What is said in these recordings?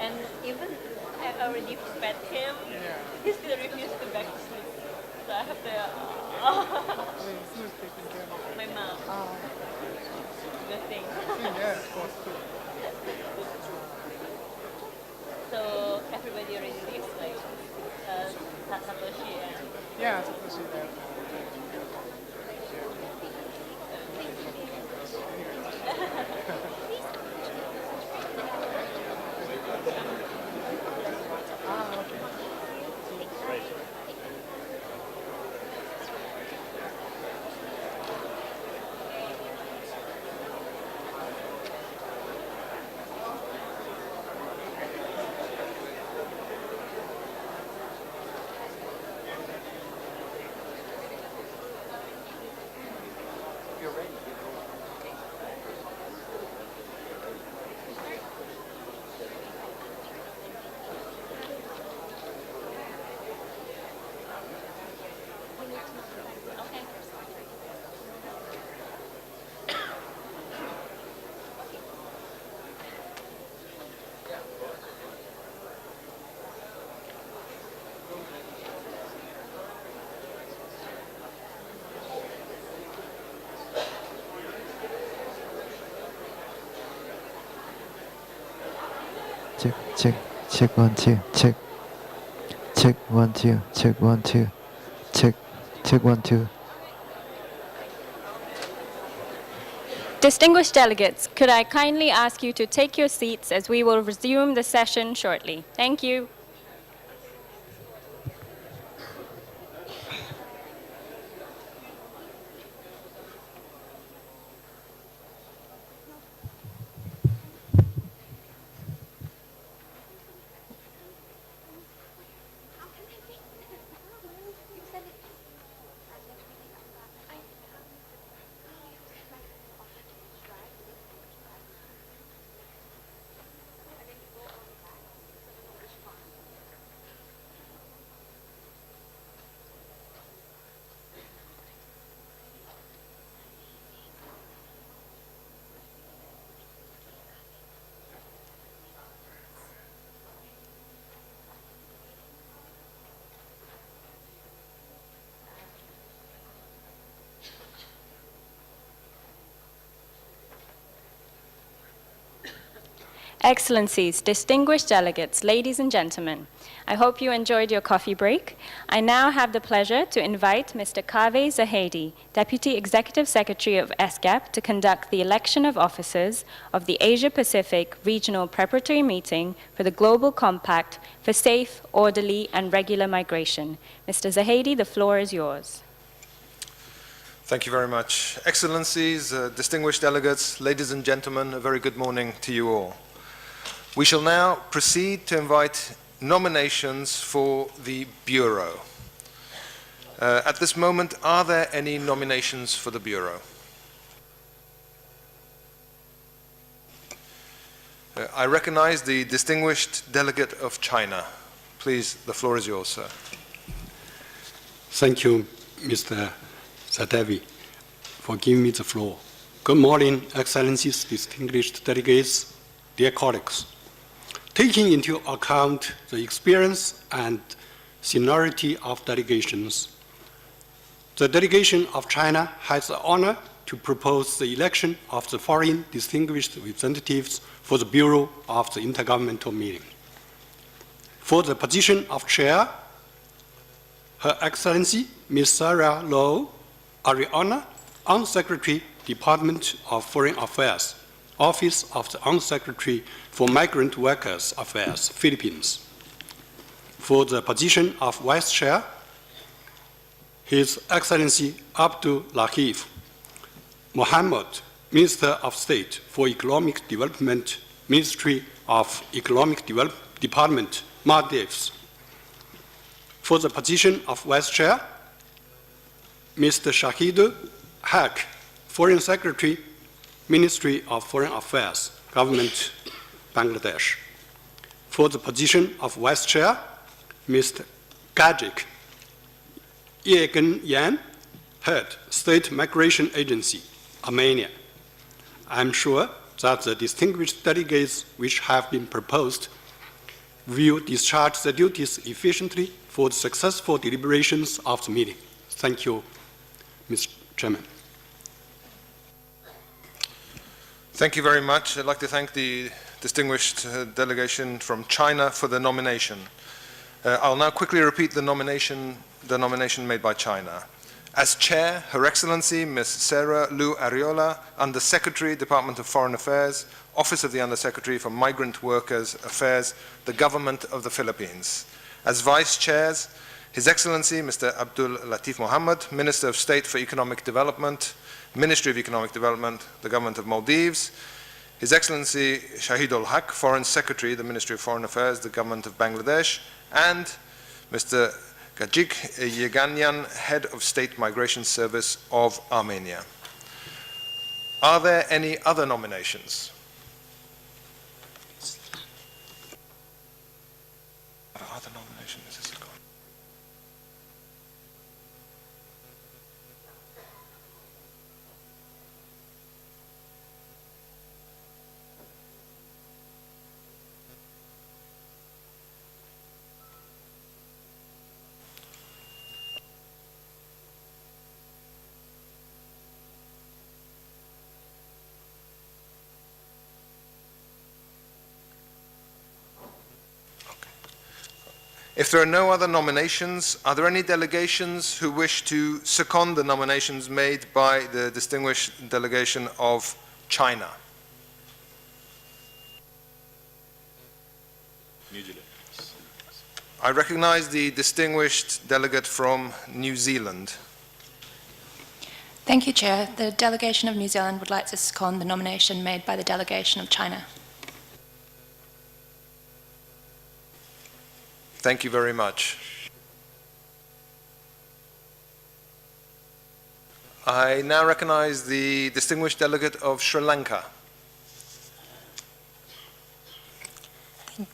And even I already fed him, he still refused to back to sleep. So I have to, Who's taking care of my mom, good thing. yeah, of course, too. So everybody already leaves, like Satoshi and Yeah, Satoshi left. Okay. okay. Check, check, check 1 2, check. Check 1 2, check 1 2, check, check 1 2. Distinguished delegates, could I kindly ask you to take your seats as we will resume the session shortly. Thank you. Excellencies, distinguished delegates, ladies and gentlemen, I hope you enjoyed your coffee break. I now have the pleasure to invite Mr. Kaveh Zahedi, Deputy Executive Secretary of ESCAP, to conduct the election of officers of the Asia-Pacific Regional Preparatory Meeting for the Global Compact for Safe, Orderly, and Regular Migration. Mr. Zahedi, the floor is yours. Thank you very much. Excellencies, distinguished delegates, ladies and gentlemen, a very good morning to you all. We shall now proceed to invite nominations for the Bureau. At this moment, are there any nominations for the Bureau? I recognize the distinguished delegate of China. Please, the floor is yours, sir. Thank you, Mr. Sadevi, for giving me the floor. Good morning, Excellencies, distinguished delegates, dear colleagues. Taking into account the experience and seniority of delegations, the delegation of China has the honor to propose the election of the foreign distinguished representatives for the Bureau of the Intergovernmental Meeting. For the position of chair, Her Excellency Ms. Sarah Low Ariana, Undersecretary, Department of Foreign Affairs, Office of the Undersecretary for Migrant Workers Affairs, Philippines. For the position of Vice Chair, His Excellency Abdul Latif Mohammed, Minister of State for Economic Development, Ministry of Economic Department, Maldives. For the position of Vice Chair, Mr. Shahid Haq, Foreign Secretary, Ministry of Foreign Affairs, Government, Bangladesh. For the position of Vice Chair, Mr. Gajik Yegen Yan, Head, State Migration Agency, Armenia. I am sure that the distinguished delegates which have been proposed will discharge the duties efficiently for the successful deliberations of the meeting. Thank you, Mr. Chairman. Thank you very much. I'd like to thank the distinguished delegation from China for the nomination. I'll now quickly repeat the nomination made by China. As Chair, Her Excellency Ms. Sarah Lu Ariola, Under-Secretary, Department of Foreign Affairs, Office of the Under-Secretary for Migrant Workers Affairs, the Government of the Philippines. As Vice Chairs, His Excellency Mr. Abdul Latif Mohammed, Minister of State for Economic Development, Ministry of Economic Development, the Government of Maldives, His Excellency Shahidul Haq, Foreign Secretary, the Ministry of Foreign Affairs, the Government of Bangladesh, and Mr. Gajik Yeganyan, Head of State Migration Service of Armenia. Are there any other nominations? Other nominations? If there are no other nominations, are there any delegations who wish to second the nominations made by the distinguished delegation of China? New Zealand. I recognize the distinguished delegate from New Zealand. Thank you, Chair. The delegation of New Zealand would like to second the nomination made by the delegation of China. Thank you very much. I now recognize the distinguished delegate of Sri Lanka.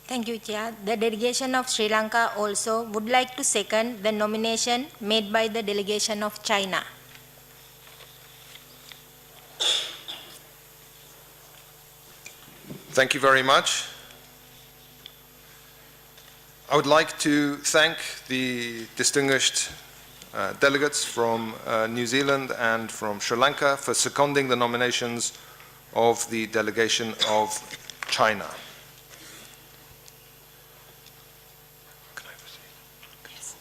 Thank you, Chair. The delegation of Sri Lanka also would like to second the nomination made by the delegation of China. Thank you very much. I would like to thank the distinguished delegates from New Zealand and from Sri Lanka for seconding the nominations of the delegation of China. Can I proceed? Yes.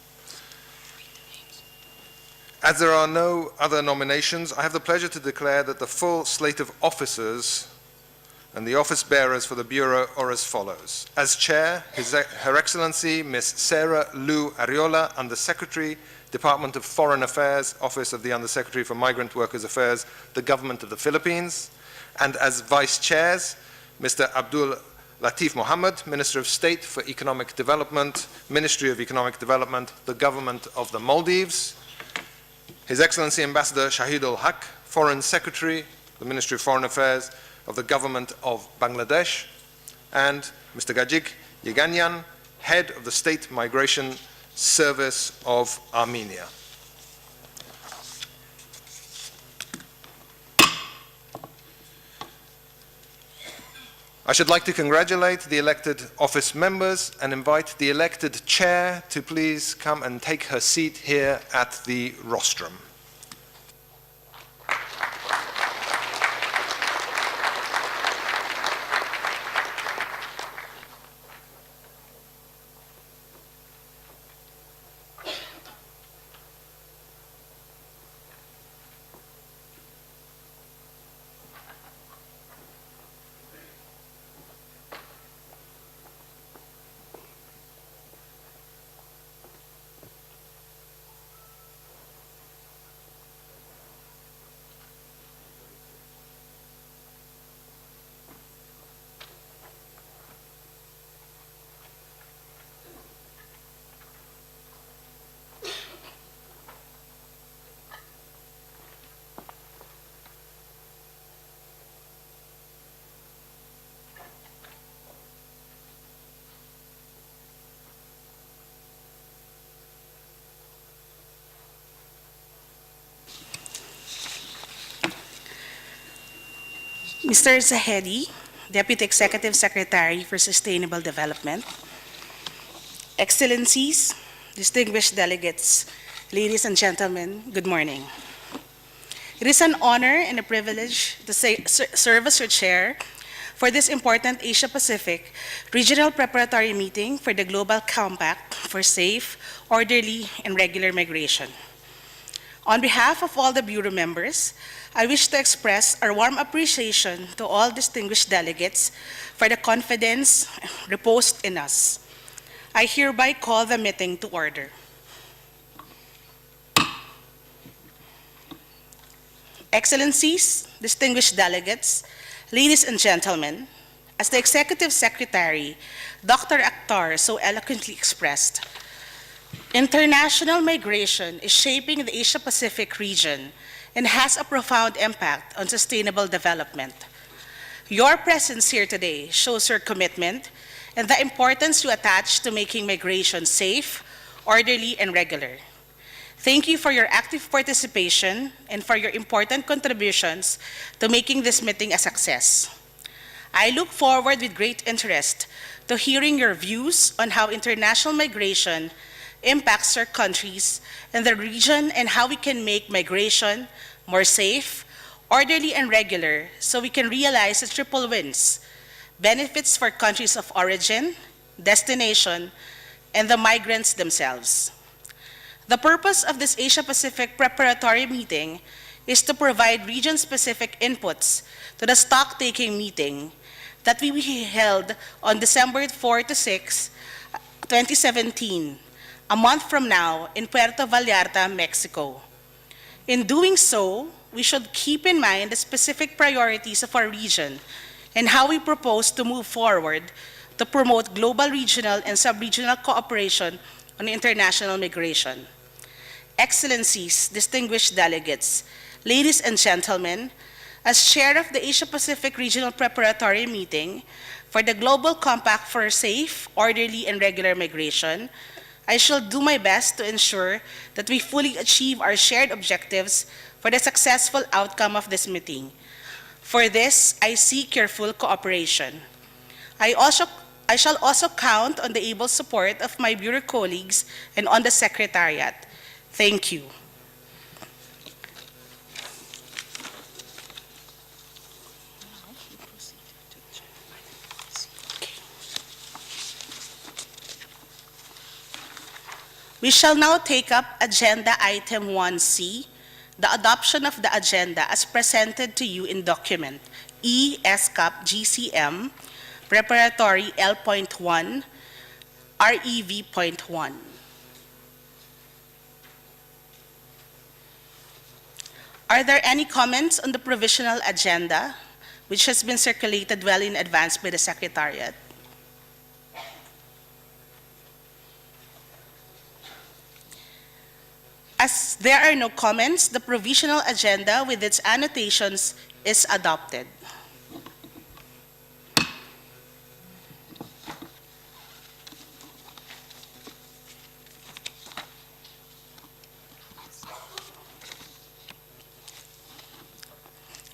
As there are no other nominations, I have the pleasure to declare that the full slate of officers and the office bearers for the Bureau are as follows. As Chair, Her Excellency Ms. Sarah Lu Ariola, Under-Secretary, Department of Foreign Affairs, Office of the Under-Secretary for Migrant Workers Affairs, the Government of the Philippines. And as Vice Chairs, Mr. Abdul Latif Mohammed, Minister of State for Economic Development, Ministry of Economic Development, the Government of the Maldives. His Excellency Ambassador Shahidul Haq, Foreign Secretary, the Ministry of Foreign Affairs, of the Government of Bangladesh, and Mr. Gajik Yeganyan, Head of the State Migration Service of Armenia. I should like to congratulate the elected office members and invite the elected chair to please come and take her seat here at the rostrum. Mr. Zahedi, Deputy Executive Secretary for Sustainable Development. Excellencies, distinguished delegates, ladies and gentlemen, good morning. It is an honor and a privilege to serve as your chair for this important Asia-Pacific Regional Preparatory Meeting for the Global Compact for Safe, Orderly, and Regular Migration. On behalf of all the Bureau members, I wish to express our warm appreciation to all distinguished delegates for the confidence reposed in us. I hereby call the meeting to order. Excellencies, distinguished delegates, ladies and gentlemen, as the Executive Secretary, Dr. Akhtar, so eloquently expressed, international migration is shaping the Asia-Pacific region and has a profound impact on sustainable development. Your presence here today shows your commitment and the importance you attach to making migration safe, orderly, and regular. Thank you for your active participation and for your important contributions to making this meeting a success. I look forward with great interest to hearing your views on how international migration impacts our countries and the region and how we can make migration more safe, orderly, and regular so we can realize the triple wins: benefits for countries of origin, destination, and the migrants themselves. The purpose of this Asia-Pacific preparatory meeting is to provide region-specific inputs to the stock-taking meeting that we held on December 4 to 6, 2017, a month from now in Puerto Vallarta, Mexico. In doing so, we should keep in mind the specific priorities of our region and how we propose to move forward to promote global, regional, and sub-regional cooperation on international migration. Excellencies, distinguished delegates, ladies and gentlemen, as chair of the Asia-Pacific Regional Preparatory Meeting for the Global Compact for Safe, Orderly, and Regular Migration, I shall do my best to ensure that we fully achieve our shared objectives for the successful outcome of this meeting. For this, I seek your full cooperation. I shall also count on the able support of my Bureau colleagues and on the Secretariat. Thank you. We shall now take up Agenda Item 1C, the adoption of the agenda as presented to you in document ESCAP GCM, Preparatory L.1, REV.1. Are there any comments on the provisional agenda, which has been circulated well in advance by the Secretariat? As there are no comments, the provisional agenda with its annotations is adopted.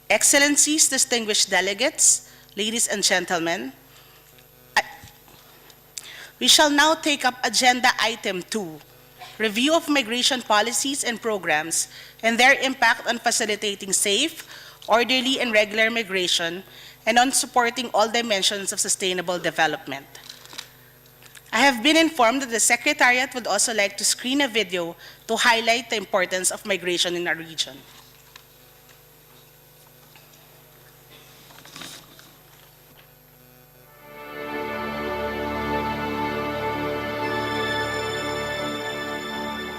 Excellencies, distinguished delegates, ladies and gentlemen, we shall now take up Agenda Item 2, Review of Migration Policies and Programs and their impact on facilitating safe, orderly, and regular migration, and on supporting all dimensions of sustainable development. I have been informed that the Secretariat would also like to screen a video to highlight the importance of migration in our region.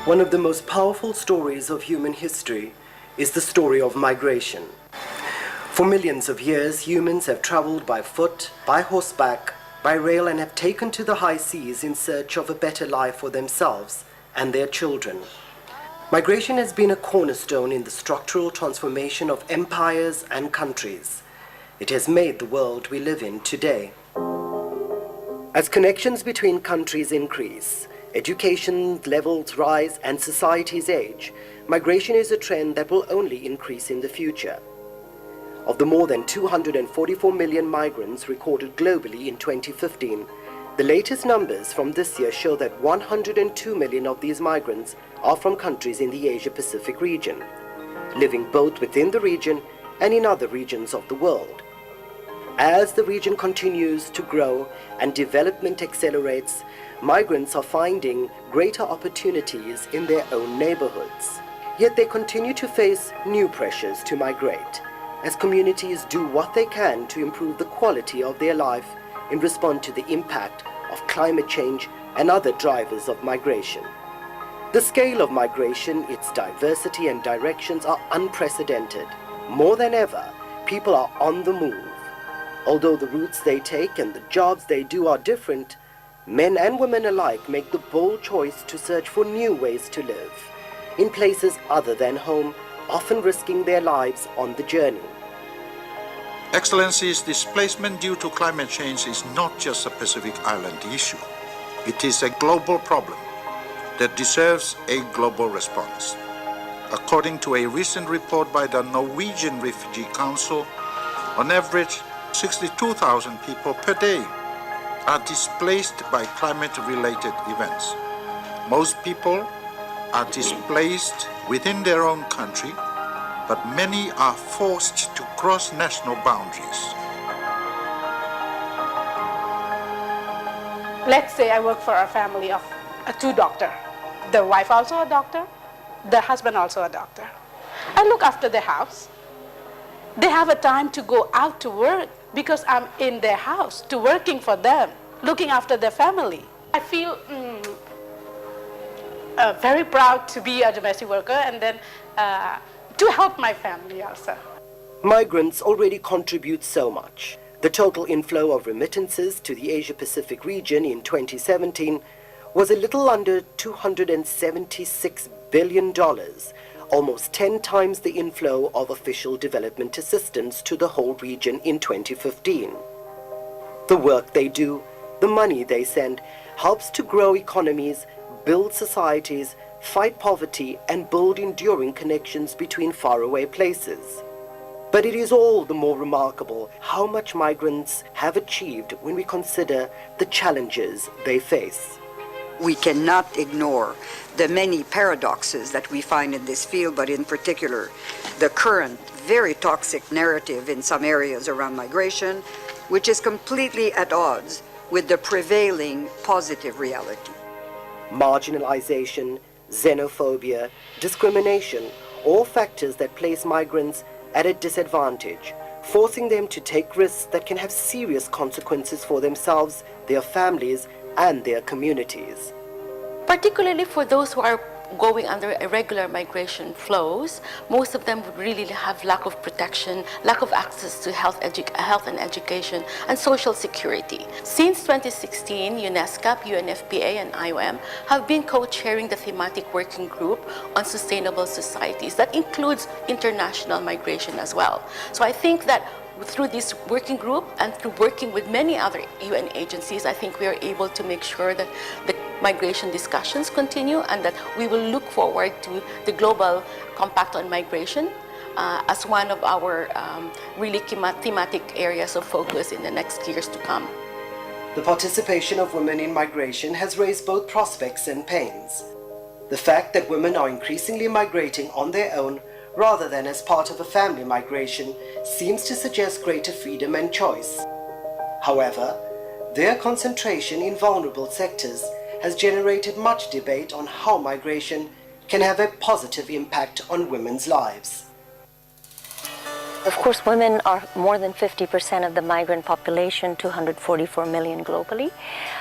One of the most powerful stories of human history is the story of migration. For millions of years, humans have traveled by foot, by horseback, by rail, and have taken to the high seas in search of a better life for themselves and their children. Migration has been a cornerstone in the structural transformation of empires and countries. It has made the world we live in today. As connections between countries increase, education levels rise, and societies age, migration is a trend that will only increase in the future. Of the more than 244 million migrants recorded globally in 2015, The latest numbers from this year show that 102 million of these migrants are from countries in the Asia-Pacific region, living both within the region and in other regions of the world. As the region continues to grow and development accelerates, migrants are finding greater opportunities in their own neighborhoods. Yet they continue to face new pressures to migrate, as communities do what they can to improve the quality of their life in response to the impact of climate change and other drivers of migration. The scale of migration, its diversity and directions are unprecedented. More than ever, people are on the move. Although the routes they take and the jobs they do are different, men and women alike make the bold choice to search for new ways to live, in places other than home, often risking their lives on the journey. Excellencies, displacement due to climate change is not just a Pacific Island issue. It is a global problem that deserves a global response. According to a recent report by the Norwegian Refugee Council, on average, 62,000 people per day are displaced by climate-related events. Most people are displaced within their own country, but many are forced to cross national boundaries. Let's say I work for a family of two doctors. The wife also a doctor, the husband also a doctor. I look after the house. They have a time to go out to work because I'm in their house, to working for them, looking after their family. I feel very proud to be a domestic worker and then to help my family also. Migrants already contribute so much. The total inflow of remittances to the Asia-Pacific region in 2017 was a little under $276 billion, almost 10 times the inflow of official development assistance to the whole region in 2015. The work they do, the money they send, helps to grow economies, build societies, fight poverty, and build enduring connections between faraway places. But it is all the more remarkable how much migrants have achieved when we consider the challenges they face. We cannot ignore the many paradoxes that we find in this field, but in particular, the current very toxic narrative in some areas around migration, which is completely at odds with the prevailing positive reality. Marginalization, xenophobia, discrimination, all factors that place migrants at a disadvantage, forcing them to take risks that can have serious consequences for themselves, their families, and their communities. Particularly for those who are going under irregular migration flows, most of them would really have lack of protection, lack of access to health and education, and social security. Since 2016, ESCAP, UNFPA, and IOM have been co-chairing the thematic working group on sustainable societies. That includes international migration as well. So I think that through this working group and through working with many other UN agencies, I think we are able to make sure that the migration discussions continue and that we will look forward to the Global Compact on Migration as one of our really thematic areas of focus in the next years to come. The participation of women in migration has raised both prospects and pains. The fact that women are increasingly migrating on their own rather than as part of a family migration seems to suggest greater freedom and choice. However, their concentration in vulnerable sectors has generated much debate on how migration can have a positive impact on women's lives. Of course, women are more than 50% of the migrant population, 244 million globally.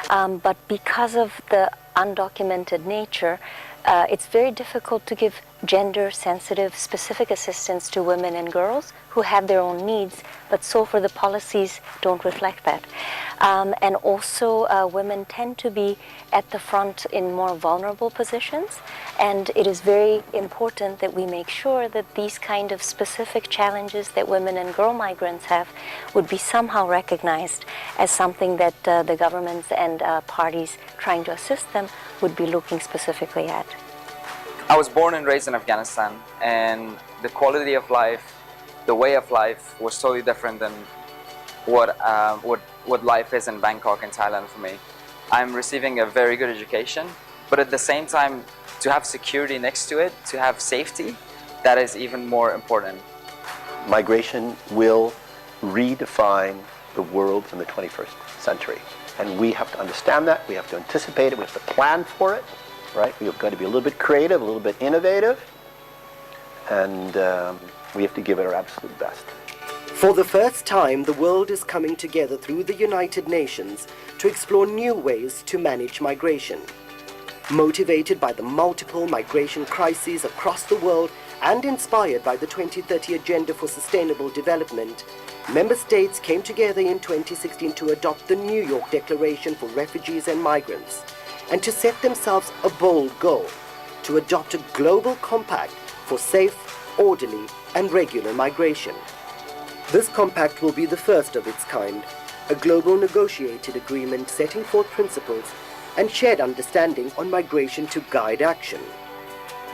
But because of the undocumented nature, it's very difficult to give gender-sensitive, specific assistance to women and girls who have their own needs, but so far the policies don't reflect that. And also, women tend to be at the front in more vulnerable positions, and it is very important that we make sure that these kind of specific challenges that women and girl migrants have would be somehow recognized as something that the governments and parties trying to assist them would be looking specifically at. I was born and raised in Afghanistan, and the quality of life, the way of life was totally different than what life is in Bangkok and Thailand for me. I'm receiving a very good education, but at the same time, to have security next to it, to have safety, that is even more important. Migration will redefine the world in the 21st century. And we have to understand that, we have to anticipate it, we have to plan for it, right? We've got to be a little bit creative, a little bit innovative, and we have to give it our absolute best. For the first time, the world is coming together through the United Nations to explore new ways to manage migration. Motivated by the multiple migration crises across the world and inspired by the 2030 Agenda for Sustainable Development, member states came together in 2016 to adopt the New York Declaration for Refugees and Migrants and to set themselves a bold goal to adopt a global compact for safe, orderly and regular migration. This compact will be the first of its kind, a global negotiated agreement setting forth principles and shared understanding on migration to guide action.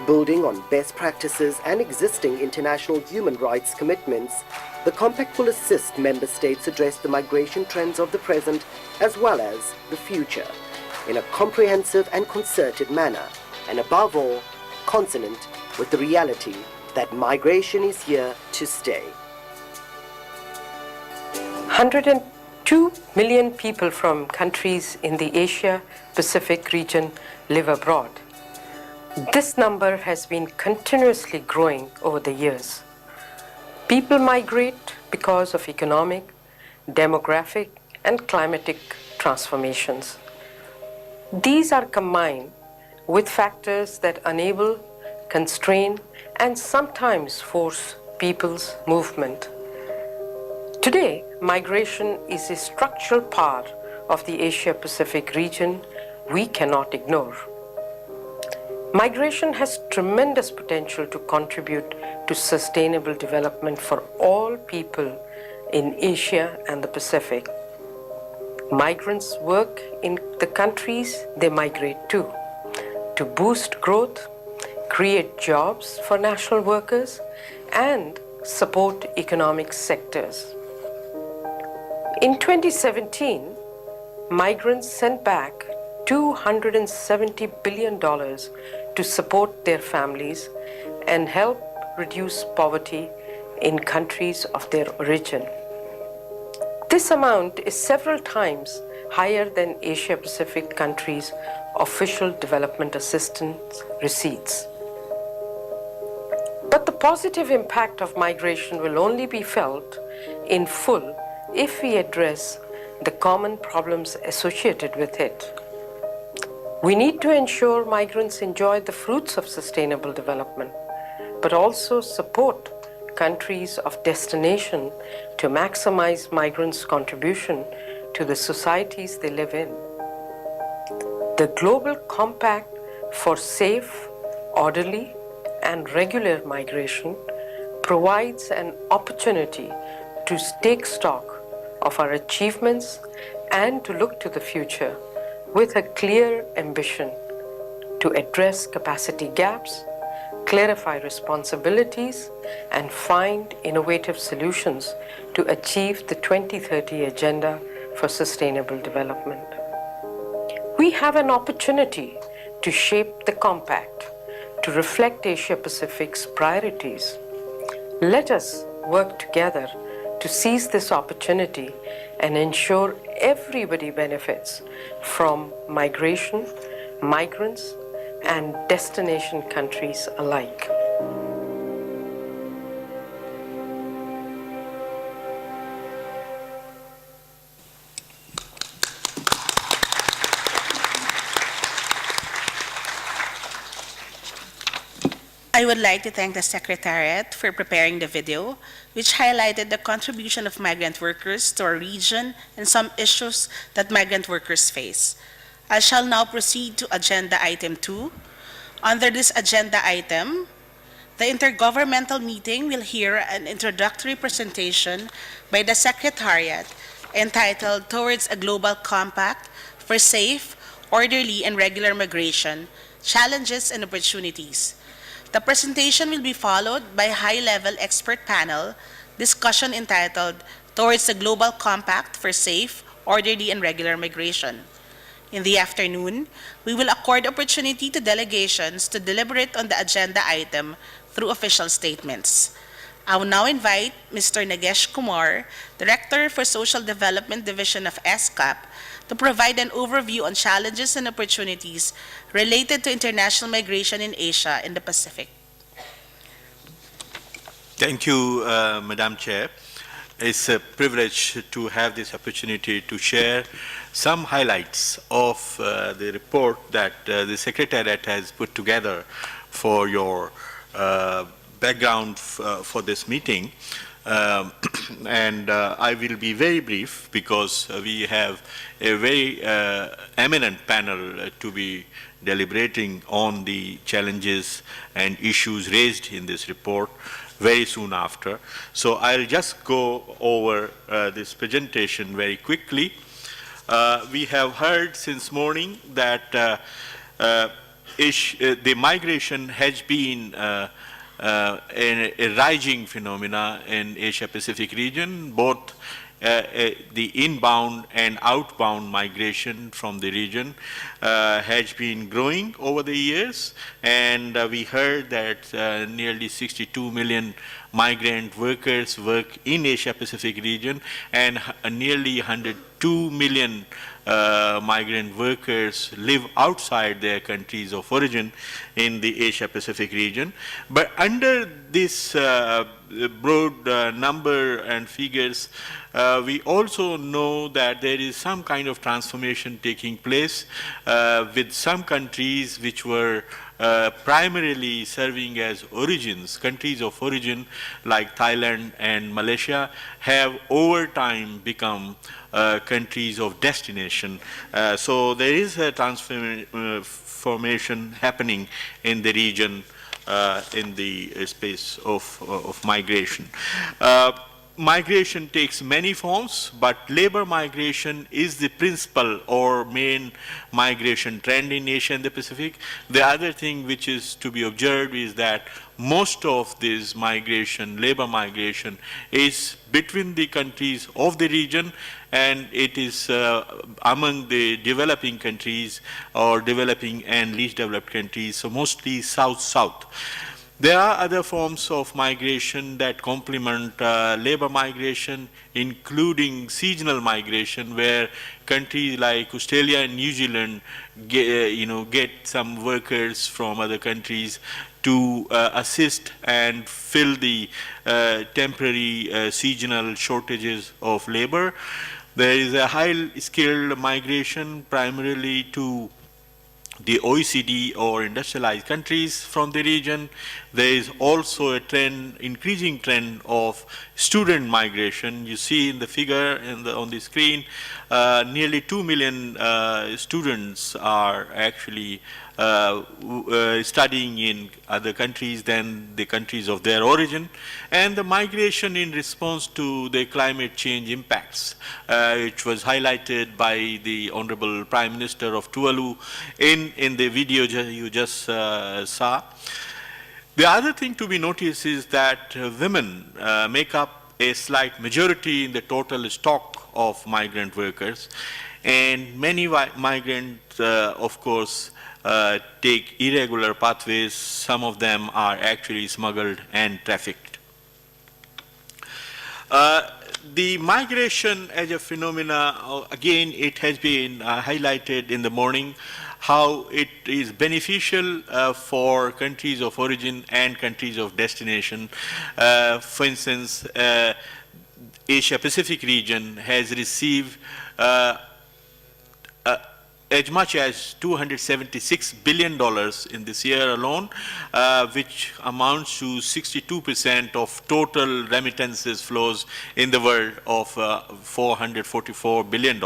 Building on best practices and existing international human rights commitments, the compact will assist member states address the migration trends of the present as well as the future in a comprehensive and concerted manner, and above all, consonant with the reality that migration is here to stay. 102 million people from countries in the Asia-Pacific region live abroad. This number has been continuously growing over the years. People migrate because of economic, demographic, and climatic transformations. These are combined with factors that enable, constrain, and sometimes force people's movement. Today, migration is a structural part of the Asia-Pacific region we cannot ignore. Migration has tremendous potential to contribute to sustainable development for all people in Asia and the Pacific. Migrants work in the countries they migrate to boost growth, create jobs for national workers, and support economic sectors. In 2017, migrants sent back $270 billion to support their families and help reduce poverty in countries of their origin. This amount is several times higher than Asia-Pacific countries' official development assistance receipts. But the positive impact of migration will only be felt in full if we address the common problems associated with it. We need to ensure migrants enjoy the fruits of sustainable development, but also support countries of destination to maximize migrants' contribution to the societies they live in. The Global Compact for Safe, Orderly, and Regular Migration provides an opportunity to take stock of our achievements and to look to the future with a clear ambition to address capacity gaps, clarify responsibilities, and find innovative solutions to achieve the 2030 Agenda for Sustainable Development. We have an opportunity to shape the compact to reflect Asia-Pacific's priorities. Let us work together to seize this opportunity and ensure everybody benefits from migration, migrants, and destination countries alike. I would like to thank the Secretariat for preparing the video, which highlighted the contribution of migrant workers to our region and some issues that migrant workers face. I shall now proceed to Agenda Item 2. Under this agenda item, the intergovernmental meeting will hear an introductory presentation by the Secretariat entitled Towards a Global Compact for Safe, Orderly, and Regular Migration, Challenges and Opportunities. The presentation will be followed by a high-level expert panel discussion entitled Towards the Global Compact for Safe, Orderly, and Regular Migration. In the afternoon, we will accord opportunity to delegations to deliberate on the agenda item through official statements. I will now invite Mr. Nagesh Kumar, Director for Social Development Division of ESCAP, to provide an overview on challenges and opportunities related to international migration in Asia and the Pacific. Thank you, Madam Chair. It's a privilege to have this opportunity to share some highlights of the report that the Secretariat has put together for your background for this meeting. And I will be very brief because we have a very eminent panel to be deliberating on the challenges and issues raised in this report very soon after. So I'll just go over this presentation very quickly. We have heard since morning that the migration has been a rising phenomena in Asia-Pacific region, both the inbound and outbound migration from the region has been growing over the years, and we heard that nearly 62 million migrant workers work in Asia-Pacific region, and nearly 102 million migrant workers live outside their countries of origin in the Asia-Pacific region. But under this broad number and figures, we also know that there is some kind of transformation taking place with some countries which were primarily serving as origins, countries of origin like Thailand and Malaysia have over time become countries of destination. So there is a transformation happening in the region in the space of migration. Migration takes many forms, but labor migration is the principal or main migration trend in Asia and the Pacific. The other thing which is to be observed is that most of this migration, labor migration, is between the countries of the region, and it is among the developing countries or developing and least developed countries, so mostly South-South. There are other forms of migration that complement labor migration, including seasonal migration, where countries like Australia and New Zealand get some workers from other countries to assist and fill the temporary seasonal shortages of labor. There is a high-skilled migration primarily to the OECD or industrialized countries from the region. There is also a trend, increasing trend of student migration. You see in the figure on the screen, nearly 2 million students are actually studying in other countries than the countries of their origin, and the migration in response to the climate change impacts, which was highlighted by the Honorable Prime Minister of Tuvalu in the video you just saw. The other thing to be noticed is that women make up a slight majority in the total stock of migrant workers, and many migrants, of course, take irregular pathways. Some of them are actually smuggled and trafficked. The migration as a phenomena, again, it has been highlighted in the morning, how it is beneficial for countries of origin and countries of destination. For instance, Asia-Pacific region has received as much as $276 billion in this year alone, which amounts to 62% of total remittances flows in the world of $444 billion.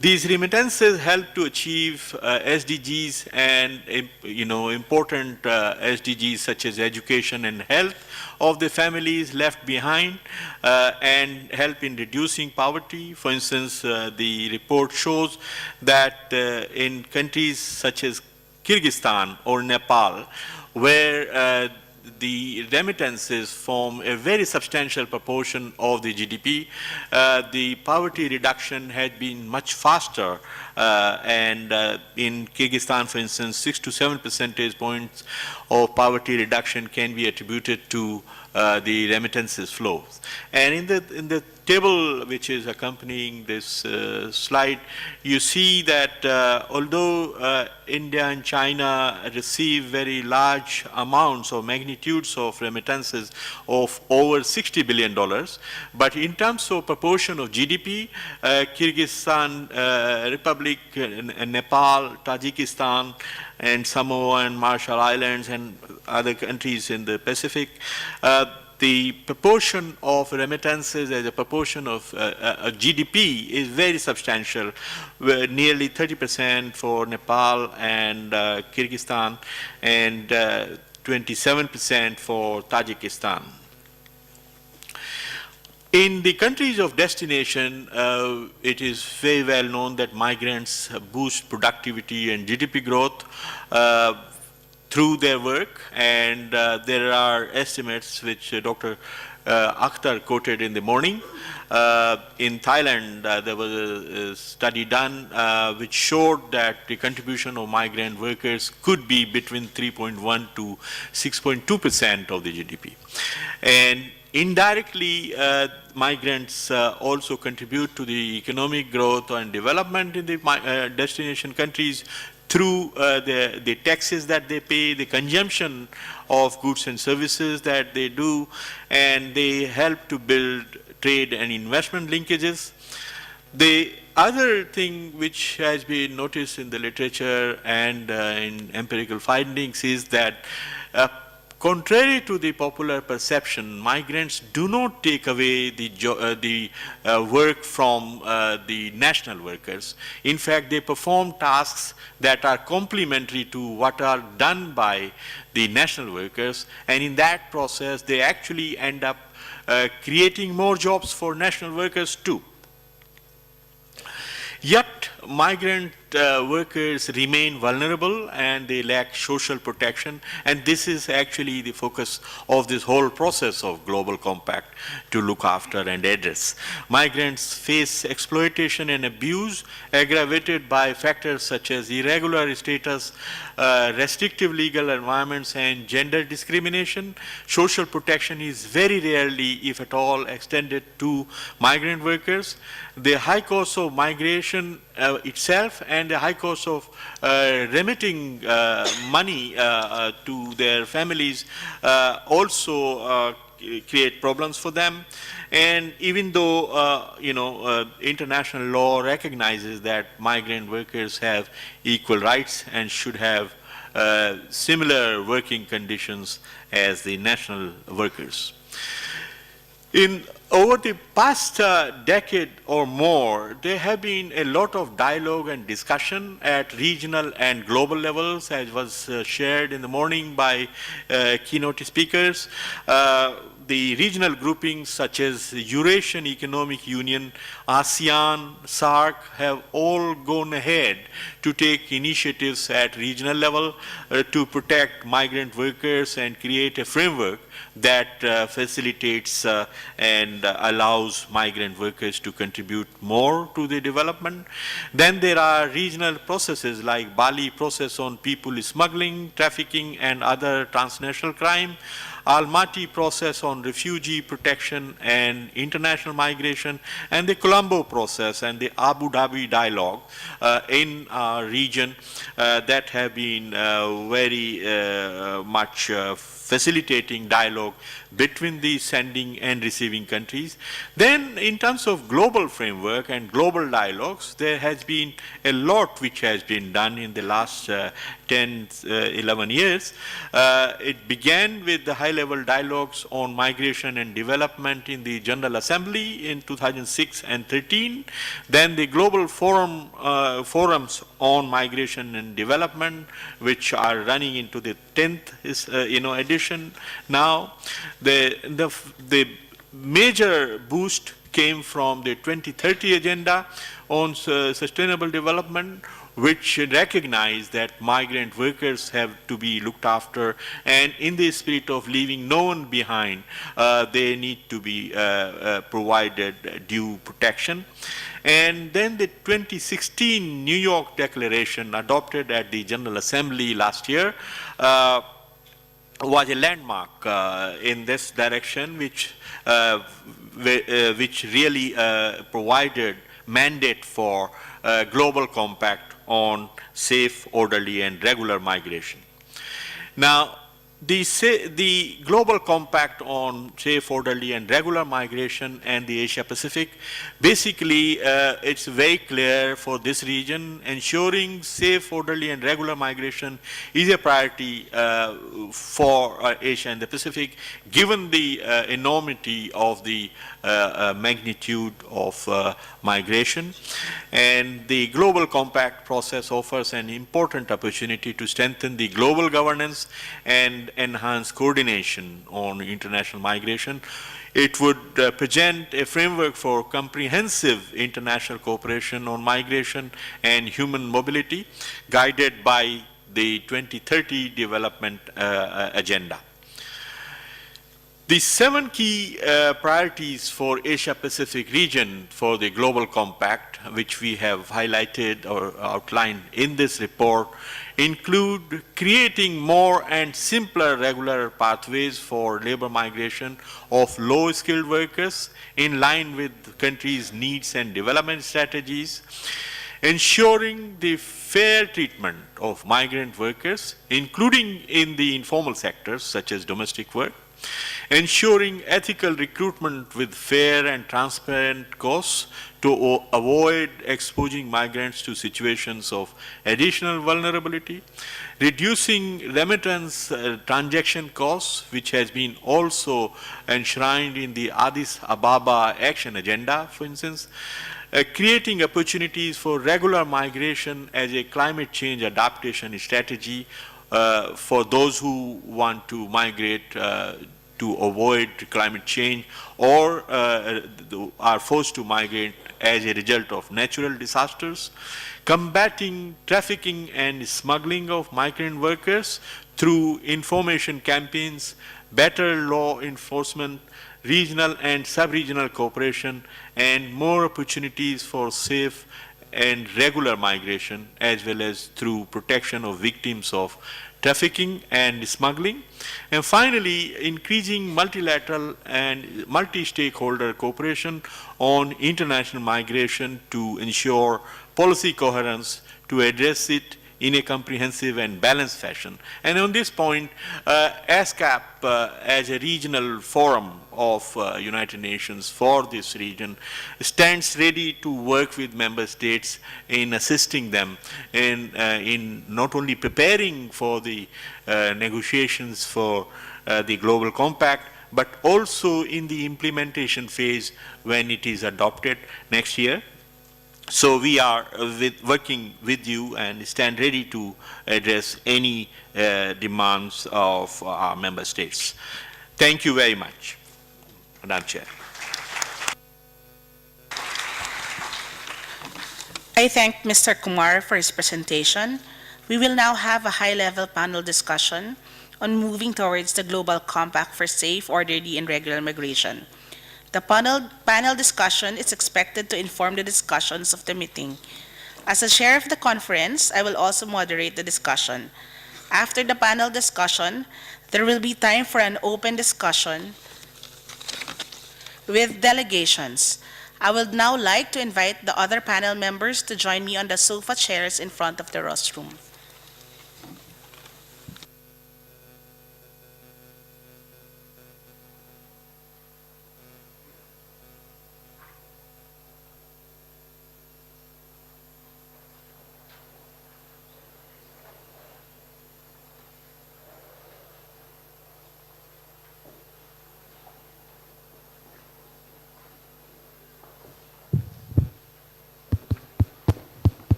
These remittances help to achieve SDGs and important SDGs such as education and health of the families left behind, and help in reducing poverty. For instance, the report shows that in countries such as Kyrgyzstan or Nepal, where the remittances form a very substantial proportion of the GDP. The poverty reduction had been much faster, and in Kyrgyzstan, for instance, 6 to 7 percentage points of poverty reduction can be attributed to the remittances flows. And in the table which is accompanying this slide, you see that although India and China receive very large amounts or magnitudes of remittances of over $60 billion, but in terms of proportion of GDP, Kyrgyzstan, Republic, Nepal, Tajikistan, and Samoa and Marshall Islands and other countries in the Pacific, the proportion of remittances as a proportion of GDP is very substantial, nearly 30% for Nepal and Kyrgyzstan, and 27% for Tajikistan. In the countries of destination, it is very well known that migrants boost productivity and GDP growth through their work, and there are estimates which Dr. Akhtar quoted in the morning. In Thailand, there was a study done which showed that the contribution of migrant workers could be between 3.1 to 6.2% of the GDP. And indirectly, migrants also contribute to the economic growth and development in the destination countries through the taxes that they pay, the consumption of goods and services that they do, and they help to build trade and investment linkages. The other thing which has been noticed in the literature and in empirical findings is that contrary to the popular perception, migrants do not take away the work from the national workers. In fact, they perform tasks that are complementary to what are done by the national workers, and in that process, they actually end up creating more jobs for national workers too. Yet, migrant workers remain vulnerable and they lack social protection, and this is actually the focus of this whole process of Global Compact to look after and address. Migrants face exploitation and abuse aggravated by factors such as irregular status, restrictive legal environments, and gender discrimination. Social protection is very rarely, if at all, extended to migrant workers. The high cost of migration itself and the high cost of remitting money to their families also create problems for them. And even though international law recognizes that migrant workers have equal rights and should have similar working conditions as the national workers. Over the past decade or more, there have been a lot of dialogue and discussion at regional and global levels, as was shared in the morning by keynote speakers. The regional groupings such as Eurasian Economic Union, ASEAN, SAARC have all gone ahead to take initiatives at regional level to protect migrant workers and create a framework that facilitates and allows migrant workers to contribute more to the development. Then there are regional processes like Bali Process on people smuggling, trafficking, and other transnational crime, Almaty Process on refugee protection and international migration, and the Colombo Process and the Abu Dhabi Dialogue in our region that have been very much facilitating dialogue between the sending and receiving countries. Then in terms of global framework and global dialogues, there has been a lot which has been done in the last 10, 11 years. It began with the high-level dialogues on migration and development in the General Assembly in 2006 and 13. Then the global forums on migration and development, which are running into the 10th edition now. The major boost came from the 2030 Agenda on Sustainable Development, which recognize that migrant workers have to be looked after, and in the spirit of leaving no one behind, they need to be provided due protection. And then the 2016 New York Declaration, adopted at the General Assembly last year, was a landmark in this direction, which really provided mandate for global compact on safe, orderly, and regular migration. Now, the Global Compact on Safe, Orderly, and Regular Migration and the Asia Pacific, basically it's very clear for this region, ensuring safe, orderly, and regular migration is a priority for Asia and the Pacific, given the enormity of the magnitude of migration. And the Global Compact process offers an important opportunity to strengthen the global governance and enhance coordination on international migration. It would present a framework for comprehensive international cooperation on migration and human mobility, guided by the 2030 Development Agenda. The 7 key priorities for Asia-Pacific region for the Global Compact, which we have highlighted or outlined in this report, include creating more and simpler regular pathways for labor migration of low-skilled workers in line with the country's needs and development strategies, ensuring the fair treatment of migrant workers, including in the informal sectors such as domestic work, ensuring ethical recruitment with fair and transparent costs to avoid exposing migrants to situations of additional vulnerability, reducing remittance transaction costs, which has been also enshrined in the Addis Ababa Action Agenda, for instance, creating opportunities for regular migration as a climate change adaptation strategy for those who want to migrate to avoid climate change or are forced to migrate as a result of natural disasters, combating trafficking and smuggling of migrant workers through information campaigns, better law enforcement, regional and sub-regional cooperation, and more opportunities for safe and regular migration, as well as through protection of victims of trafficking and smuggling. And finally, increasing multilateral and multi-stakeholder cooperation on international migration to ensure policy coherence to address it in a comprehensive and balanced fashion. And on this point, ESCAP as a regional forum of United Nations for this region stands ready to work with member states in assisting them in not only preparing for the negotiations for the Global Compact, but also in the implementation phase when it is adopted next year. So we are working with you and stand ready to address any demands of our member states. Thank you very much, Madam Chair. I thank Mr. Kumar for his presentation. We will now have a high-level panel discussion on moving towards the Global Compact for safe, orderly, and regular migration. The panel discussion is expected to inform the discussions of the meeting. As the chair of the conference, I will also moderate the discussion. After the panel discussion, there will be time for an open discussion with delegations. I would now like to invite the other panel members to join me on the sofa chairs in front of the rostrum.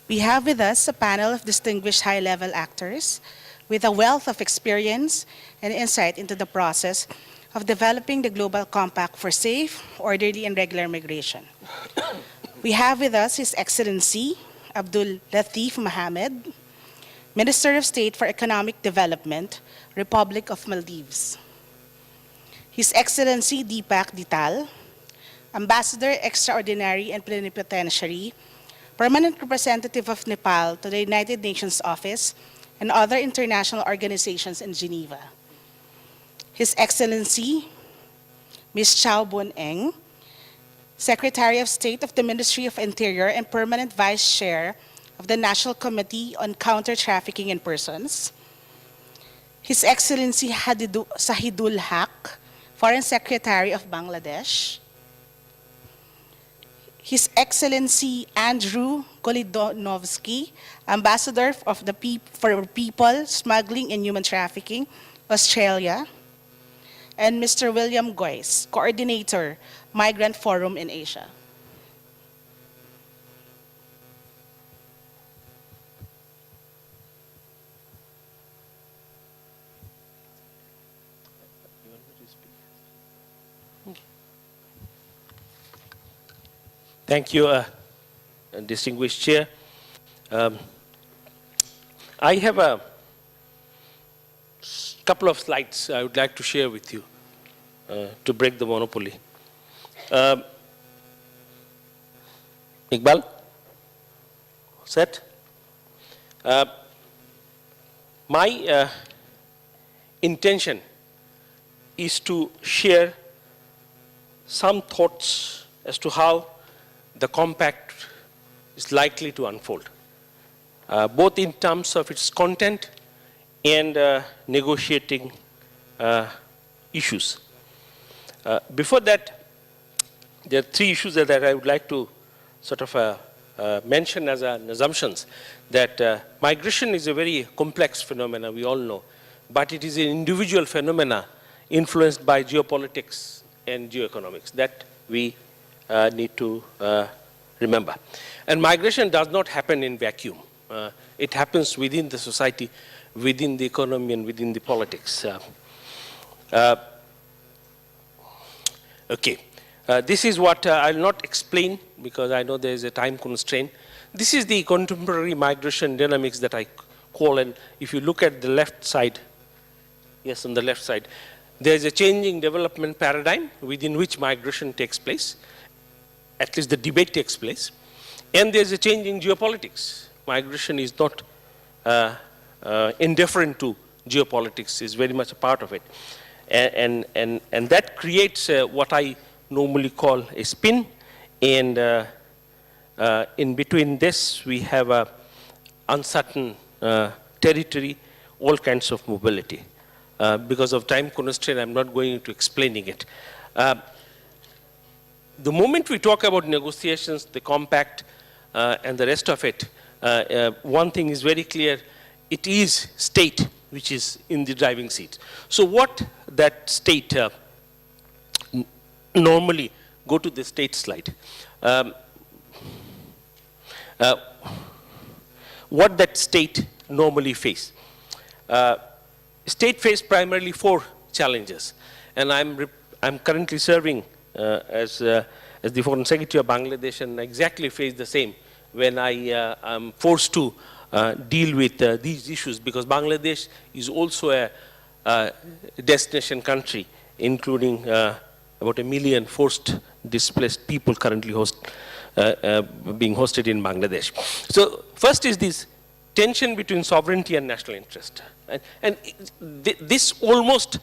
We have with us a panel of distinguished high-level actors with a wealth of experience and insight into the process of developing the Global Compact for safe, orderly, and regular migration. We have with us His Excellency Abdul Latif Mohammed, Minister of State for Economic Development, Republic of Maldives. His Excellency Deepak Dital, Ambassador Extraordinary and Plenipotentiary, Permanent Representative of Nepal to the United Nations Office and other international organizations in Geneva. His Excellency Ms. Chow Bun Eng, Secretary of State of the Ministry of Interior and Permanent Vice Chair of the National Committee on Counter-Trafficking in Persons. His Excellency Sahidul Haq, Foreign Secretary of Bangladesh. His Excellency Andrew Golidonovsky, Ambassador of the for People, Smuggling and Human Trafficking, Australia. And Mr. William Goyce, Coordinator, Migrant Forum in Asia. Thank you, distinguished chair. I have a couple of slides I would like to share with you to break the monopoly. Iqbal, set? My intention is to share some thoughts as to how the compact is likely to unfold, both in terms of its content and negotiating issues. Before that, there are three issues that I would like to sort of mention as an assumptions, that migration is a very complex phenomenon, we all know, but it is an individual phenomena influenced by geopolitics and geoeconomics that we need to remember. And migration does not happen in vacuum. It happens within the society, within the economy, and within the politics. Okay, this is what I'll not explain because I know there is a time constraint. This is the contemporary migration dynamics that I call, and if you look at the left side, yes, on the left side, there is a changing development paradigm within which migration takes place. At least the debate takes place. And there's a change in geopolitics. Migration is not indifferent to geopolitics, is very much a part of it. And that creates what I normally call a spin. And in between this, we have a uncertain territory, all kinds of mobility. Because of time constraint, I'm not going into explaining it. The moment we talk about negotiations, the compact, and the rest of it, one thing is very clear, it is state which is in the driving seat. So what that state, normally, go to the state slide. What that state normally face. State face primarily 4 challenges, and I'm currently serving as the Foreign Secretary of Bangladesh, and exactly face the same when I am forced to deal with these issues, because Bangladesh is also a destination country, including about 1 million forced displaced people currently being hosted in Bangladesh. So first is this tension between sovereignty and national interest. And this almost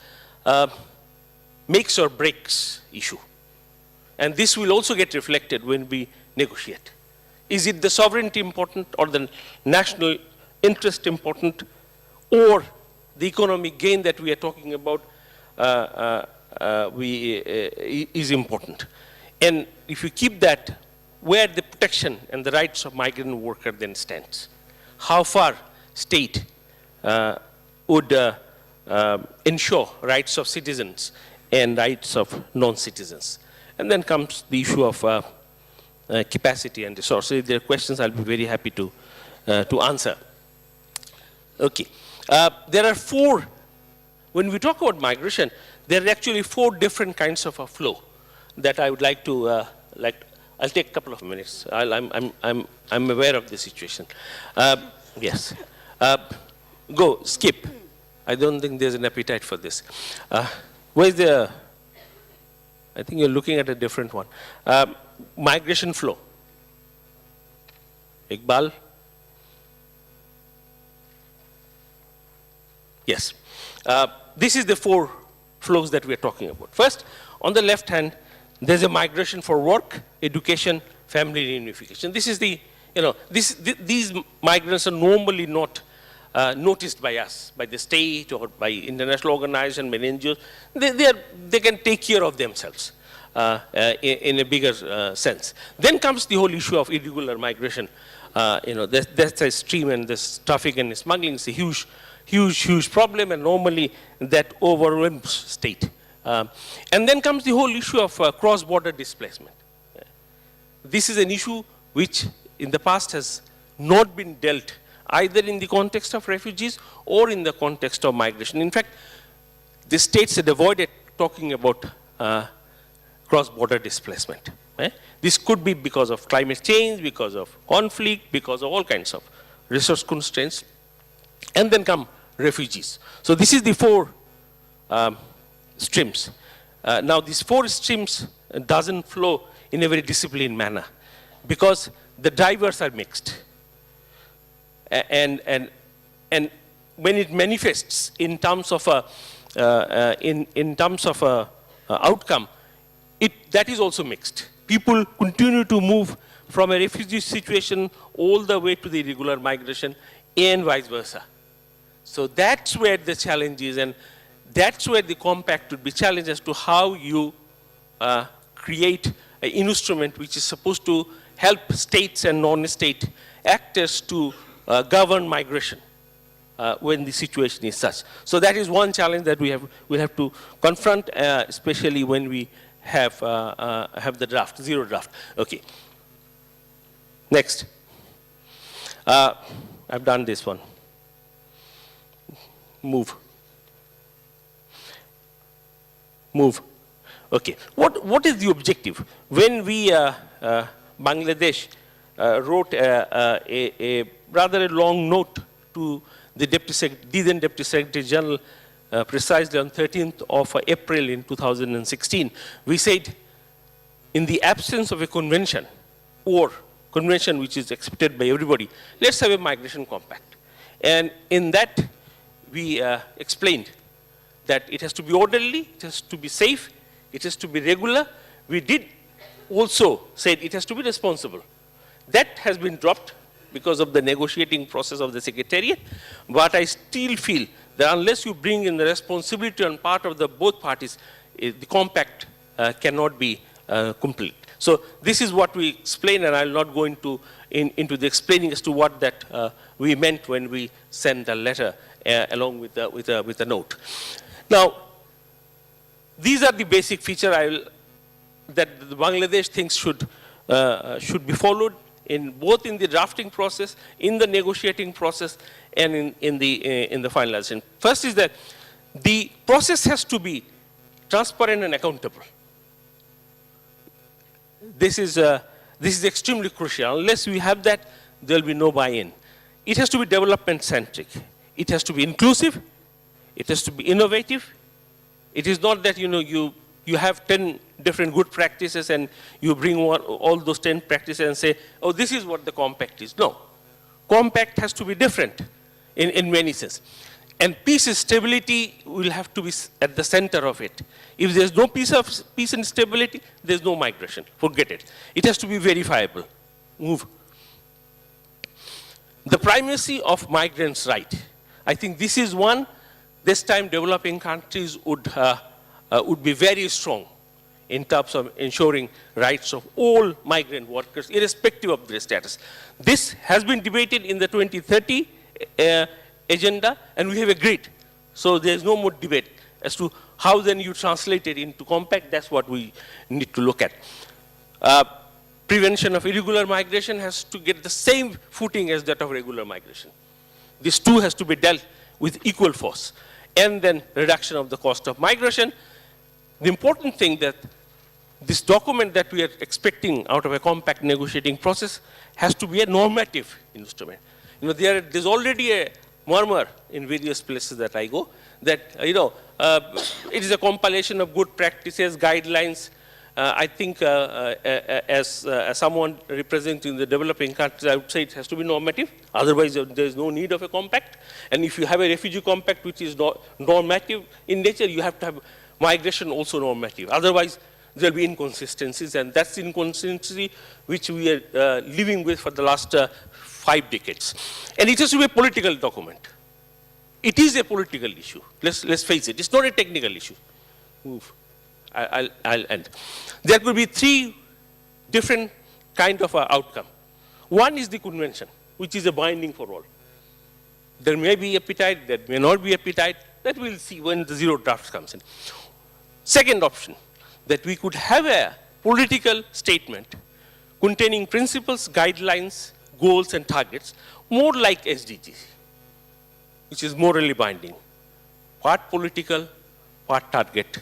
makes or breaks issue. And this will also get reflected when we negotiate. Is it the sovereignty important, or the national interest important, or the economic gain that we are talking about is important? And if you keep that, where the protection and the rights of migrant worker then stands, how far state would ensure rights of citizens and rights of non-citizens. And then comes the issue of capacity and resources. If there are questions, I'll be very happy to to answer. Okay. There are four, when we talk about migration, there are actually four different kinds of a flow that I would like to, I'll take a couple of minutes. I'm aware of the situation. Yes. Go, skip. I don't think there's an appetite for this. Where's the, I think you're looking at a different one. Migration flow. Iqbal? Yes. This is the four flows that we're talking about. First, on the left hand, there's a migration for work, education, family reunification. This is the, these migrants are normally not noticed by us, by the state or by international organizations, by NGOs. They can take care of themselves in a bigger sense. Then comes the whole issue of irregular migration. That's a stream, and this traffic and smuggling is a huge problem, and normally that overwhelms state. And then comes the whole issue of cross-border displacement. This is an issue which in the past has not been dealt either in the context of refugees or in the context of migration. In fact, the states had avoided talking about cross-border displacement. This could be because of climate change, because of conflict, because of all kinds of resource constraints. And then come refugees. So this is the four streams. Now these four streams doesn't flow in a very disciplined manner because the drivers are mixed. And when it manifests in terms of a outcome, that is also mixed. People continue to move from a refugee situation all the way to the irregular migration and vice versa. So that's where the challenge is, and that's where the compact would be challenged as to how you create an instrument which is supposed to help states and non-state actors to govern migration when the situation is such. So that is one challenge that we'll have to confront, especially when we have the draft, zero draft. Okay. Next. I've done this one. Move. Okay. What is the objective? When we, Bangladesh, wrote a rather long note to the then Deputy Secretary General, precisely on 13th of April in 2016, we said, in the absence of a convention, or convention which is accepted by everybody, let's have a migration compact. And in that, we explained that it has to be orderly, it has to be safe, it has to be regular. We did also say it has to be responsible. That has been dropped because of the negotiating process of the Secretariat, but I still feel that unless you bring in the responsibility on part of the both parties, the compact cannot be complete. So this is what we explain, and I'll not go into the explaining as to what that we meant when we sent the letter along with the note. Now, these are the basic features that the Bangladesh thinks should be followed both in the drafting process, in the negotiating process, and in the finalization. First is that the process has to be transparent and accountable. This is extremely crucial. Unless we have that, there will be no buy-in. It has to be development-centric. It has to be inclusive. It has to be innovative. It is not that you have 10 different good practices and you bring all those 10 practices and say, oh, this is what the compact is. No. Compact has to be different in many senses. And peace and stability will have to be at the center of it. If there's no peace and stability, there's no migration. Forget it. It has to be verifiable. Move. The primacy of migrants' right. I think this is one, this time developing countries would be very strong in terms of ensuring rights of all migrant workers, irrespective of their status. This has been debated in the 2030 agenda, and we have agreed. So there's no more debate as to how then you translate it into compact. That's what we need to look at. prevention of irregular migration has to get the same footing as that of regular migration. These two has to be dealt with equal force. And then reduction of the cost of migration. The important thing that this document that we are expecting out of a compact negotiating process has to be a normative instrument. You know, there's already a murmur in various places that I go that, it is a compilation of good practices, guidelines. I think as someone representing the developing countries, I would say it has to be normative. Otherwise, there is no need of a compact. And if you have a refugee compact which is normative in nature, you have to have migration also normative. Otherwise, there will be inconsistencies, and that's the inconsistency which we are living with for the last 5 decades. And it has to be a political document. It is a political issue. Let's face it. It's not a technical issue. I'll end. There could be 3 different kind of outcome. One is the convention, which is a binding for all. There may be appetite, there may not be appetite. That we'll see when the 0 draft comes in. Second option, that we could have a political statement containing principles, guidelines, goals, and targets, more like SDGs, which is morally binding. Part political, part target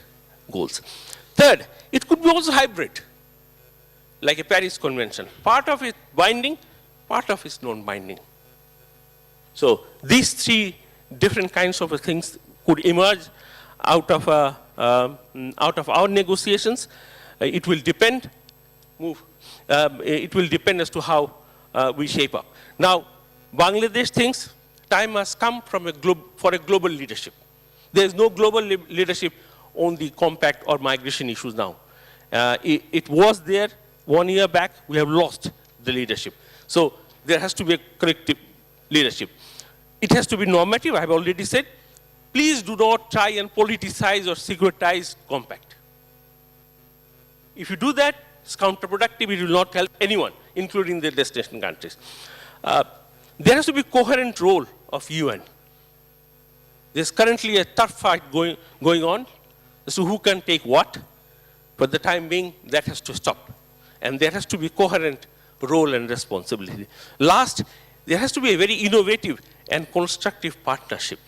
goals. Third, it could be also hybrid, like a Paris Convention. Part of it binding, part of it is non-binding. So these 3 different kinds of things could emerge out of our negotiations. It will depend. It will depend as to how we shape up. Now, Bangladesh thinks time has come for a global leadership. There is no global leadership on the compact or migration issues now. It was there 1 year back. We have lost the leadership. So there has to be a collective leadership. It has to be normative, I have already said. Please do not try and politicize or securitize compact. If you do that, it's counterproductive. It will not help anyone, including the destination countries. There has to be coherent role of UN. There's currently a tough fight going on as to who can take what. For the time being, that has to stop. And there has to be coherent role and responsibility. Last, there has to be a very innovative and constructive partnership.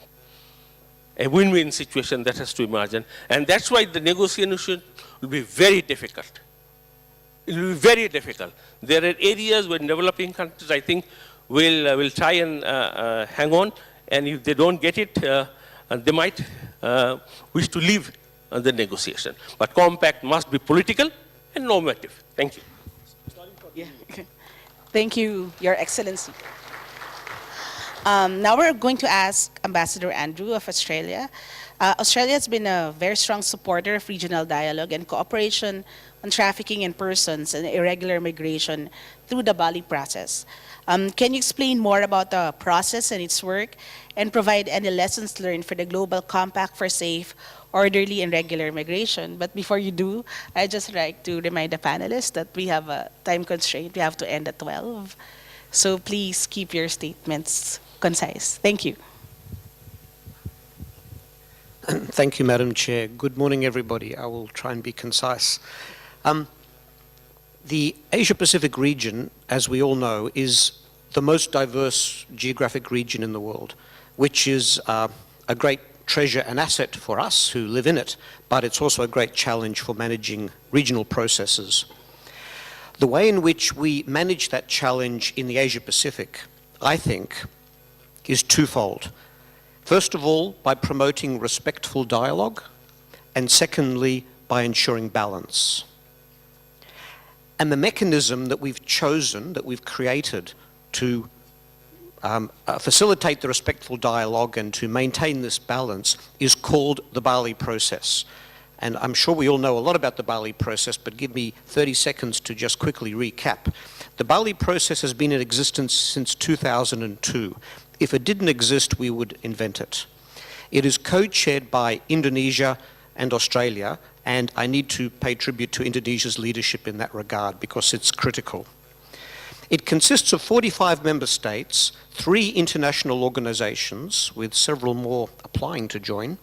A win-win situation that has to emerge. And that's why the negotiation will be very difficult. It will be very difficult. There are areas where developing countries, I think, will try and hang on. And if they don't get it, they might wish to leave the negotiation. But compact must be political and normative. Thank you. Yeah. Thank you, Your Excellency. Now we're going to ask Ambassador Andrew of Australia. Australia has been a very strong supporter of regional dialogue and cooperation on trafficking in persons and irregular migration through the Bali Process. Can you explain more about the process and its work and provide any lessons learned for the Global Compact for Safe, Orderly, and Regular Migration? But before you do, I'd just like to remind the panelists that we have a time constraint. We have to end at 12. So please keep your statements concise. Thank you. Thank you, Madam Chair. Good morning, everybody. I will try and be concise. The Asia-Pacific region, as we all know, is the most diverse geographic region in the world, which is a great treasure and asset for us who live in it, but it's also a great challenge for managing regional processes. The way in which we manage that challenge in the Asia-Pacific, I think, is twofold. First of all, by promoting respectful dialogue, and secondly, by ensuring balance. And the mechanism that we've chosen, that we've created to facilitate the respectful dialogue and to maintain this balance is called the Bali Process. And I'm sure we all know a lot about the Bali Process, but give me 30 seconds to just quickly recap. The Bali Process has been in existence since 2002. If it didn't exist, we would invent it. It is co-chaired by Indonesia and Australia, and I need to pay tribute to Indonesia's leadership in that regard because it's critical. It consists of 45 member states, 3 international organizations with several more applying to join,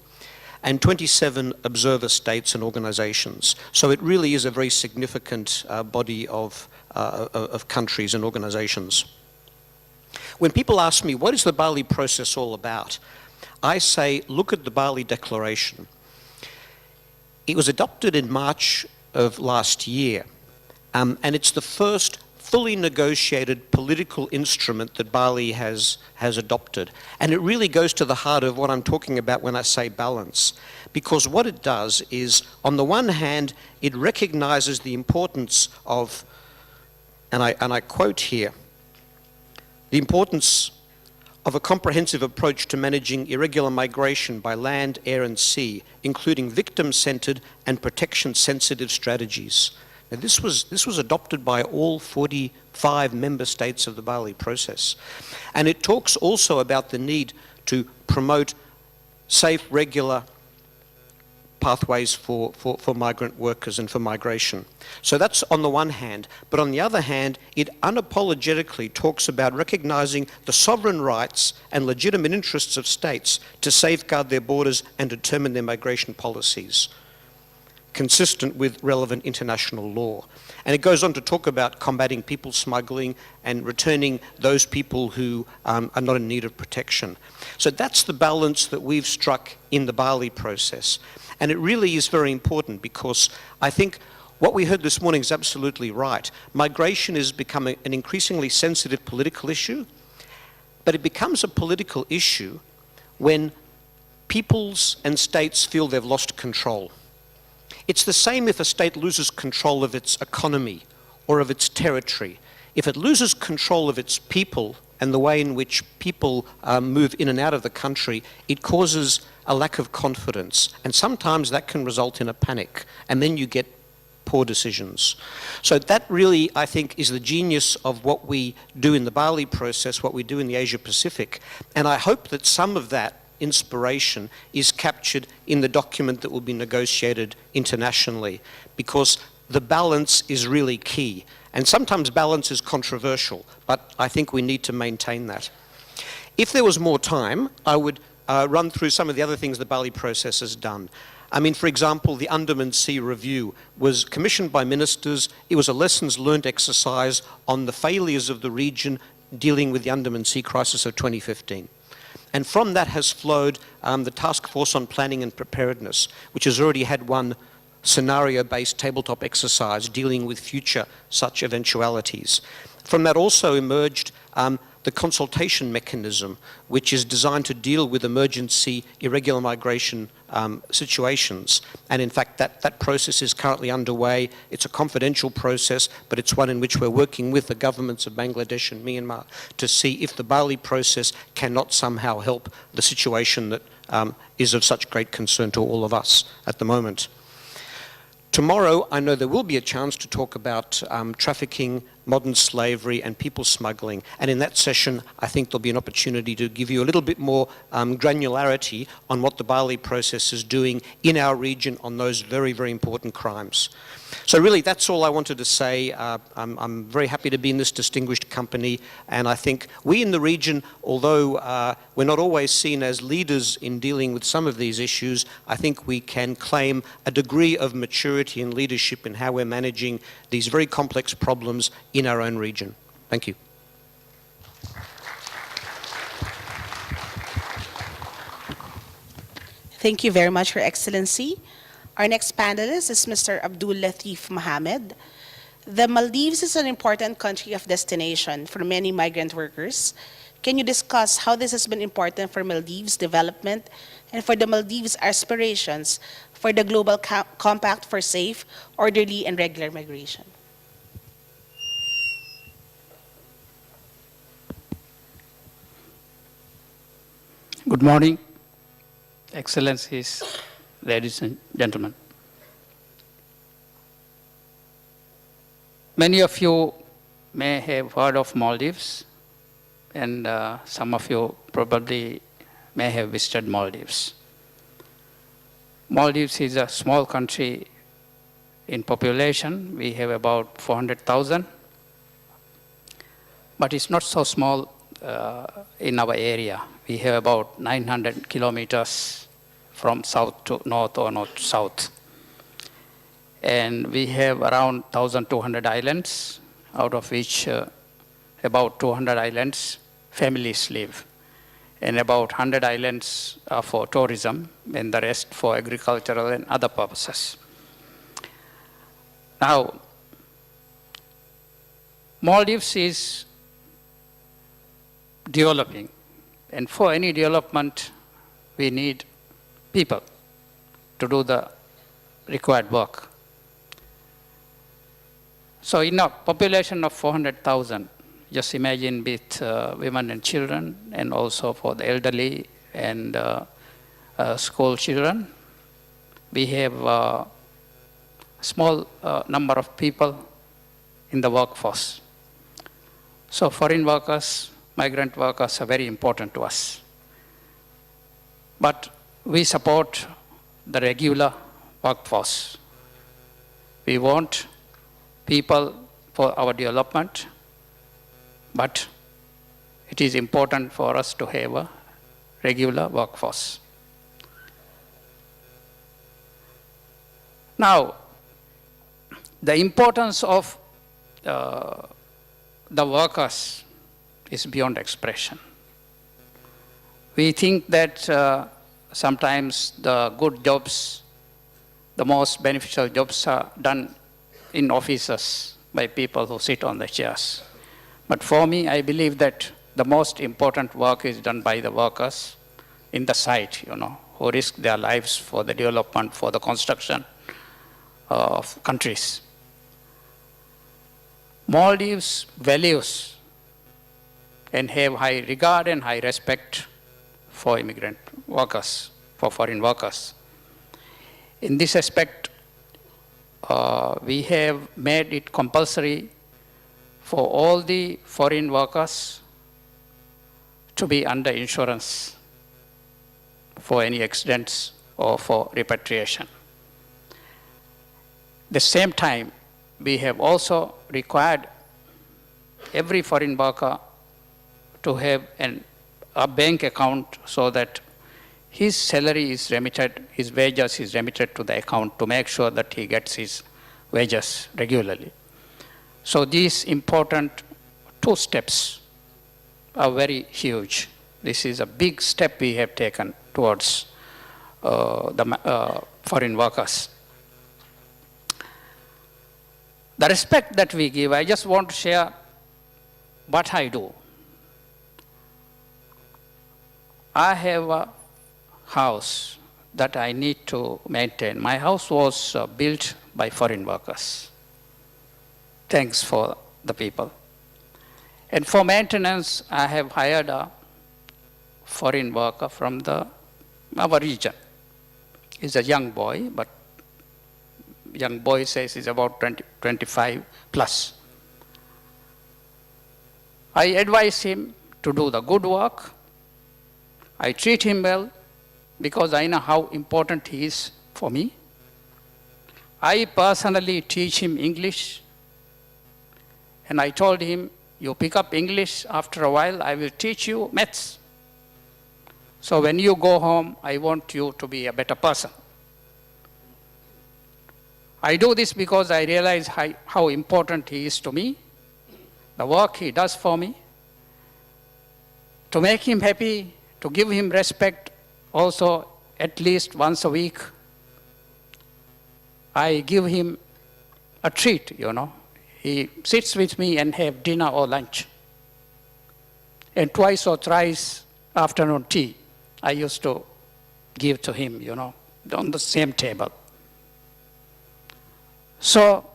and 27 observer states and organizations. So it really is a very significant body of countries and organizations. When people ask me, what is the Bali process all about? I say, look at the Bali Declaration. It was adopted in March of last year, and it's the first fully negotiated political instrument that Bali has adopted. And it really goes to the heart of what I'm talking about when I say balance. Because what it does is, on the one hand, it recognizes the importance of, and I quote here, the importance of a comprehensive approach to managing irregular migration by land, air and sea, including victim-centered and protection-sensitive strategies. Now, this was adopted by all 45 member states of the Bali Process. And it talks also about the need to promote safe, regular pathways for migrant workers and for migration. So that's on the one hand. But on the other hand, it unapologetically talks about recognizing the sovereign rights and legitimate interests of states to safeguard their borders and determine their migration policies, consistent with relevant international law. And it goes on to talk about combating people smuggling and returning those people who are not in need of protection. So that's the balance that we've struck in the Bali process. And it really is very important, because I think what we heard this morning is absolutely right. Migration is becoming an increasingly sensitive political issue, but it becomes a political issue when peoples and states feel they've lost control. It's the same if a state loses control of its economy or of its territory. If it loses control of its people and the way in which people move in and out of the country, it causes a lack of confidence. And sometimes that can result in a panic, and then you get poor decisions. So that really, I think, is the genius of what we do in the Bali process, what we do in the Asia Pacific. And I hope that some of that inspiration is captured in the document that will be negotiated internationally, because the balance is really key. And sometimes balance is controversial, but I think we need to maintain that. If there was more time, I would run through some of the other things the Bali process has done. I mean, for example, the Andaman Sea Review was commissioned by ministers. It was a lessons learned exercise on the failures of the region dealing with the Andaman Sea crisis of 2015. And from that has flowed the Task Force on Planning and Preparedness, which has already had one scenario-based tabletop exercise dealing with future such eventualities. From that also emerged the consultation mechanism, which is designed to deal with emergency irregular migration situations. And in fact, that process is currently underway. It's a confidential process, but it's one in which we're working with the governments of Bangladesh and Myanmar to see if the Bali process cannot somehow help the situation that is of such great concern to all of us at the moment. Tomorrow, I know there will be a chance to talk about trafficking, modern slavery, and people smuggling. And in that session, I think there'll be an opportunity to give you a little bit more granularity on what the Bali process is doing in our region on those very, very important crimes. So really, that's all I wanted to say. I'm very happy to be in this distinguished company. And I think we in the region, although we're not always seen as leaders in dealing with some of these issues, I think we can claim a degree of maturity and leadership in how we're managing these very complex problems in our own region. Thank you. Thank you very much, Your Excellency. Our next panelist is Mr. Abdul Latif Mohammed. The Maldives is an important country of destination for many migrant workers. Can you discuss how this has been important for Maldives' development and for the Maldives' aspirations for the Global Compact for Safe, Orderly, and Regular Migration? Good morning, Excellencies, ladies and gentlemen. Many of you may have heard of Maldives, and some of you probably may have visited Maldives. Maldives is a small country in population. We have about 400,000, but it's not so small in our area. We have about 900 kilometers from south to north or north to south. And we have around 1,200 islands, out of which about 200 islands families live. And about 100 islands are for tourism, and the rest for agricultural and other purposes. Now, Maldives is developing, and for any development, we need people to do the required work. So in a population of 400,000, just imagine with women and children, and also for the elderly and school children, we have a small number of people in the workforce. So foreign workers, migrant workers are very important to us. But we support the regular workforce. We want people for our development, but it is important for us to have a regular workforce. Now, the importance of the workers is beyond expression. We think that sometimes the good jobs, the most beneficial jobs are done in offices by people who sit on the chairs. But for me, I believe that the most important work is done by the workers in the site, who risk their lives for the development, for the construction of countries. Maldives values and have high regard and high respect for immigrant workers, for foreign workers. In this aspect, we have made it compulsory for all the foreign workers to be under insurance for any accidents or for repatriation. At the same time, we have also required every foreign worker to have a bank account so that his salary is remitted, his wages is remitted to the account to make sure that he gets his wages regularly. So these important two steps are very huge. This is a big step we have taken towards the foreign workers. The respect that we give, I just want to share what I do. I have a house that I need to maintain. My house was built by foreign workers. Thanks for the people. And for maintenance, I have hired a foreign worker from our region. He's a young boy, but young boy says he's about 25 plus. I advise him to do the good work. I treat him well because I know how important he is for me. I personally teach him English, and I told him, you pick up English, after a while I will teach you maths. So when you go home, I want you to be a better person. I do this because I realize how important he is to me, the work he does for me. To make him happy, to give him respect, also at least once a week, I give him a treat, He sits with me and have dinner or lunch. And twice or thrice afternoon tea, I used to give to him, on the same table. So,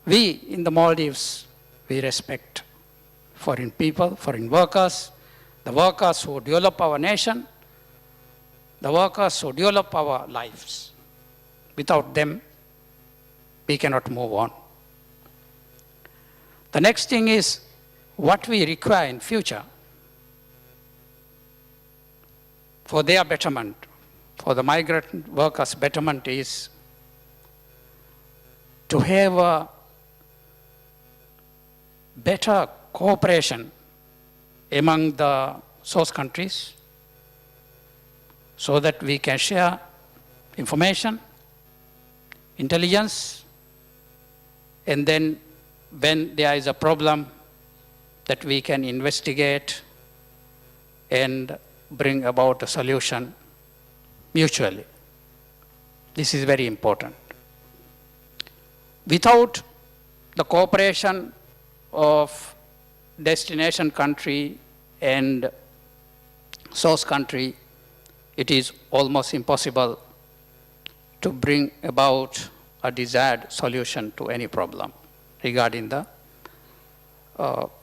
we in the Maldives, we respect foreign people, foreign workers, the workers who develop our nation, the workers who develop our lives. Without them, we cannot move on. The next thing is what we require in future for their betterment, for the migrant workers' betterment is to have a better cooperation among the source countries, so that we can share information, intelligence, and then when there is a problem, that we can investigate and bring about a solution mutually. This is very important. Without the cooperation of destination country and source country, it is almost impossible to bring about a desired solution to any problem regarding the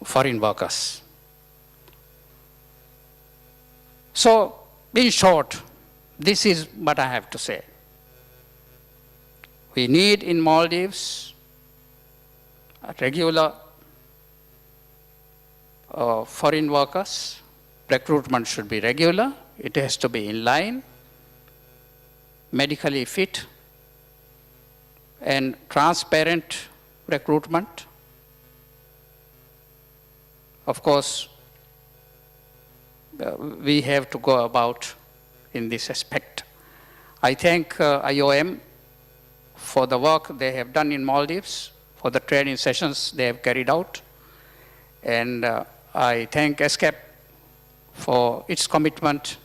foreign workers. So, in short, this is what I have to say. We need in Maldives a regular foreign workers. Recruitment should be regular. It has to be in line, medically fit, and transparent recruitment. Of course, we have to go about in this aspect. I thank IOM for the work they have done in Maldives, for the training sessions they have carried out. And I thank ESCAP for its commitment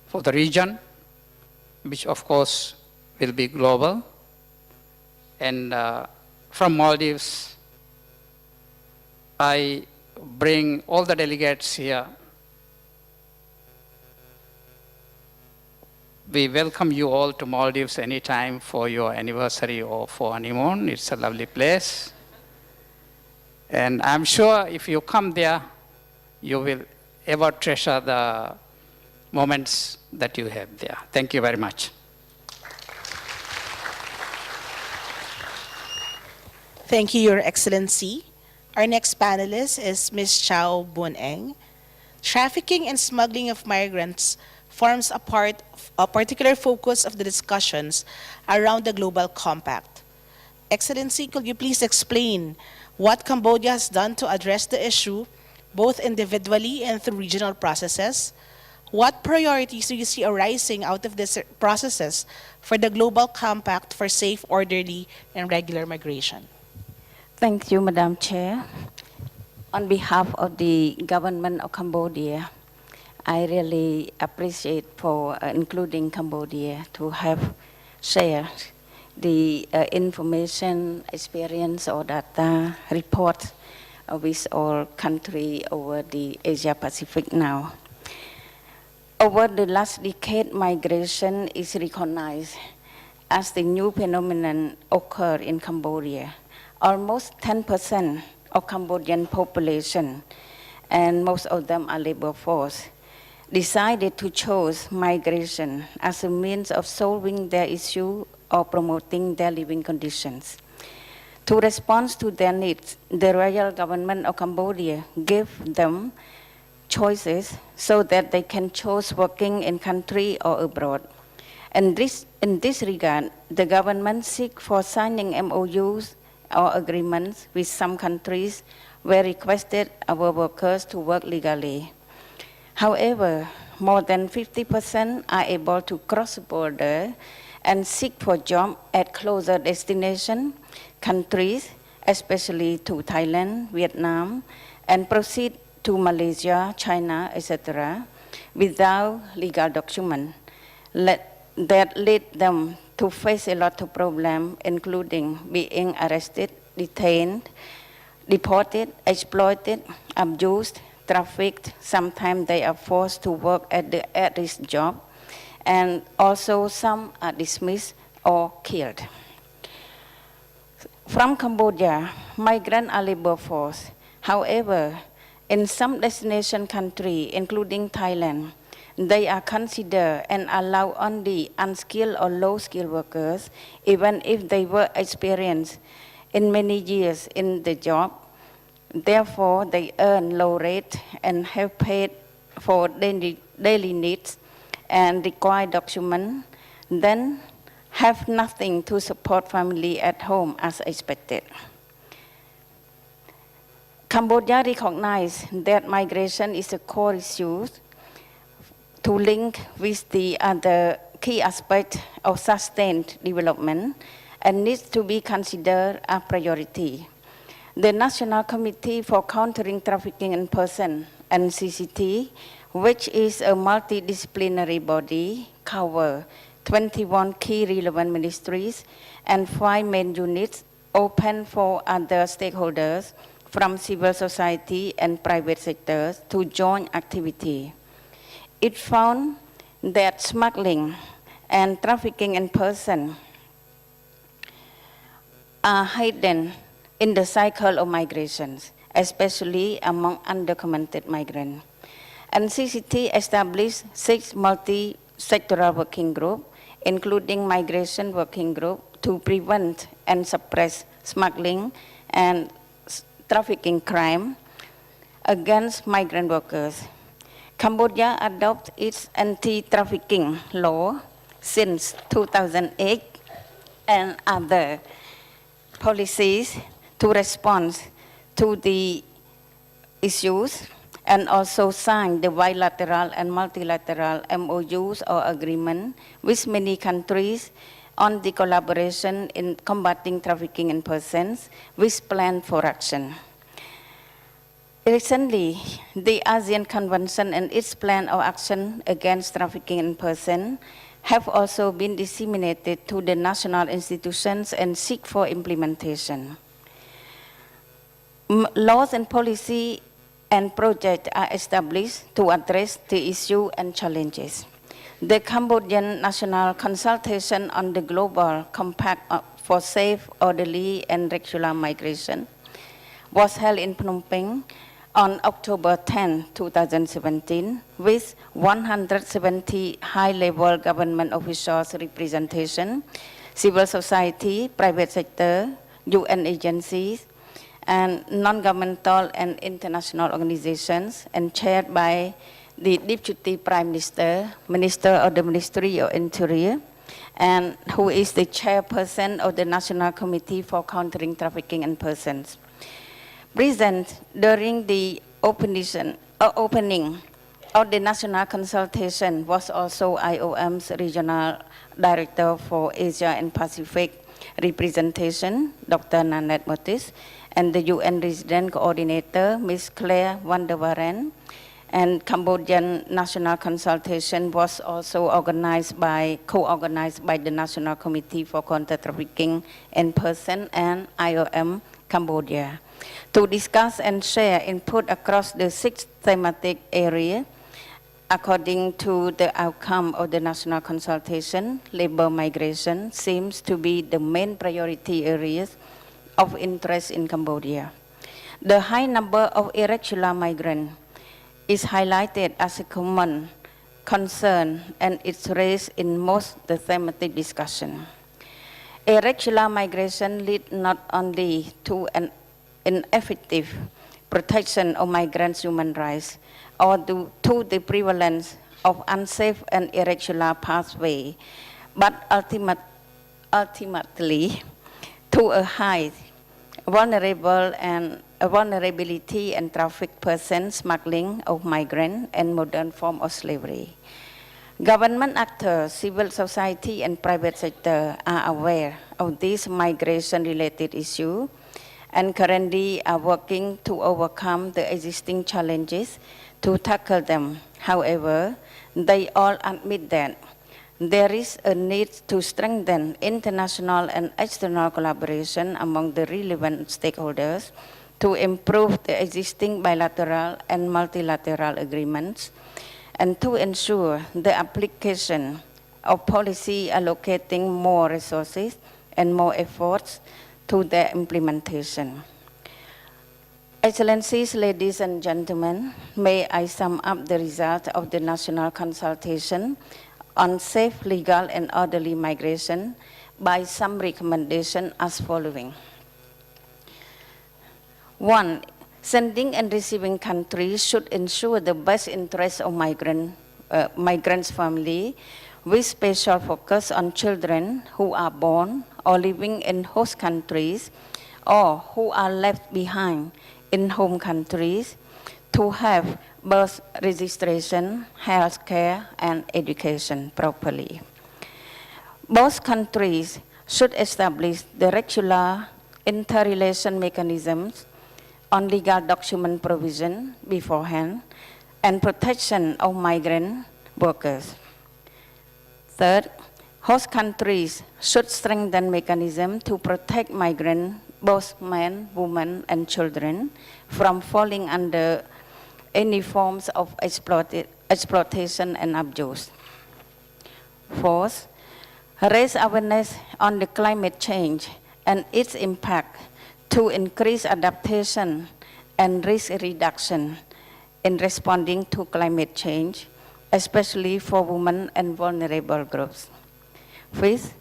for the region, which of course will be global. And from Maldives, I bring all the delegates here. We welcome you all to Maldives anytime for your anniversary or for honeymoon. It's a lovely place. And I'm sure if you come there, you will ever treasure the moments that you have there. Thank you very much. Thank you, Your Excellency. Our next panelist is Ms. Chow Boon-Eng. Trafficking and smuggling of migrants forms a particular focus of the discussions around the Global Compact. Excellency, could you please explain what Cambodia has done to address the issue, both individually and through regional processes? What priorities do you see arising out of these processes for the Global Compact for safe, orderly, and regular migration? Thank you, Madam Chair. On behalf of the government of Cambodia, I really appreciate for including Cambodia to have shared the information, experience, or data report with all countries over the Asia Pacific now. Over the last decade, migration is recognized as the new phenomenon occurred in Cambodia. Almost 10% of Cambodian population, and most of them are labor force, decided to choose migration as a means of solving their issue or promoting their living conditions. To respond to their needs, the royal government of Cambodia gave them choices so that they can choose working in country or abroad. And in this regard, the government seek for signing MOUs or agreements with some countries where requested our workers to work legally. However, more than 50% are able to cross the border and seek for jobs at closer destination countries, especially to Thailand, Vietnam, and proceed to Malaysia, China, etc., without legal document. That led them to face a lot of problems, including being arrested, detained, deported, exploited, abused, trafficked. Sometimes they are forced to work at the at-risk job, and also some are dismissed or killed. From Cambodia, migrants are labor force. However, in some destination countries, including Thailand, they are considered and allow only unskilled or low-skilled workers, even if they were experienced in many years in the job. Therefore, they earn low rate and have paid for daily needs and require documents, then have nothing to support family at home as expected. Cambodia recognizes that migration is a core issue to link with the other key aspect of sustained development and needs to be considered a priority. The National Committee for Countering Trafficking in Persons, NCCT, which is a multidisciplinary body, covers 21 key relevant ministries and 5 main units open for other stakeholders from civil society and private sectors to join activity. It found that smuggling and trafficking in persons are hidden in the cycle of migrations, especially among undocumented migrants. And CCT established 6 multi-sectoral working groups, including migration working group, to prevent and suppress smuggling and trafficking crime against migrant workers. Cambodia adopted its anti-trafficking law since 2008 and other policies to respond to the issues, and also signed the bilateral and multilateral MOUs or agreement with many countries on the collaboration in combating trafficking in persons with plan for action. Recently, the ASEAN Convention and its plan of action against trafficking in persons have also been disseminated to the national institutions and seek for implementation. Laws and policy and projects are established to address the issue and challenges. The Cambodian National Consultation on the Global Compact for Safe, Orderly and Regular Migration was held in Phnom Penh on October 10, 2017, with 170 high-level government officials representation, civil society, private sector, UN agencies, and non-governmental and international organizations, and chaired by the Deputy Prime Minister, Minister of the Ministry of Interior, and who is the chairperson of the National Committee for Countering Trafficking in Persons. Present during the opening of the national consultation was also IOM's Regional Director for Asia and Pacific Representation, Dr. Nanette Motis, and the UN Resident Coordinator, Ms. Claire van der Waren. And Cambodian National Consultation was also co-organized by the National Committee for Counter Trafficking in Persons and IOM Cambodia, to discuss and share input across the 6 thematic areas. According to the outcome of the national consultation, labor migration seems to be the main priority areas of interest in Cambodia. The high number of irregular migrants is highlighted as a common concern, and it's raised in most of the thematic discussion. Irregular migration leads not only to an ineffective protection of migrants' human rights, or to the prevalence of unsafe and irregular pathway, but ultimately to a high vulnerability and traffic person smuggling of migrants and modern form of slavery. Government actors, civil society and private sector are aware of this migration-related issue and currently are working to overcome the existing challenges to tackle them. However, they all admit that there is a need to strengthen international and external collaboration among the relevant stakeholders to improve the existing bilateral and multilateral agreements, and to ensure the application of policy allocating more resources and more efforts to their implementation. Excellencies, ladies and gentlemen, may I sum up the result of the national consultation on safe, legal, and orderly migration by some recommendations as following. 1. Sending and receiving countries should ensure the best interests of migrants' family, with special focus on children who are born or living in host countries or who are left behind in home countries, to have birth registration, health care, and education properly. Both countries should establish the regular interrelation mechanisms on legal document provision beforehand and protection of migrant workers. Third, host countries should strengthen mechanisms to protect migrants, both men, women, and children, from falling under any forms of exploitation and abuse. Fourth, raise awareness on the climate change and its impact to increase adaptation and risk reduction in responding to climate change, especially for women and vulnerable groups. Fifth,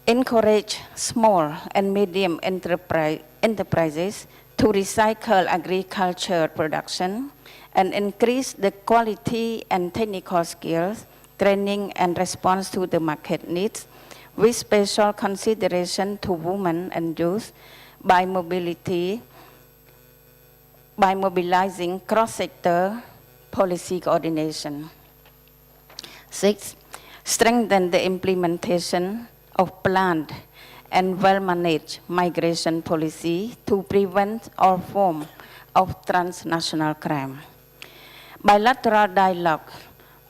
encourage small and medium enterprises to recycle agriculture production and increase the quality and technical skills, training, and response to the market needs, with special consideration to women and youth by mobilizing cross-sector policy coordination. Six, strengthen the implementation of planned and well-managed migration policy to prevent all forms of transnational crime. Bilateral dialogue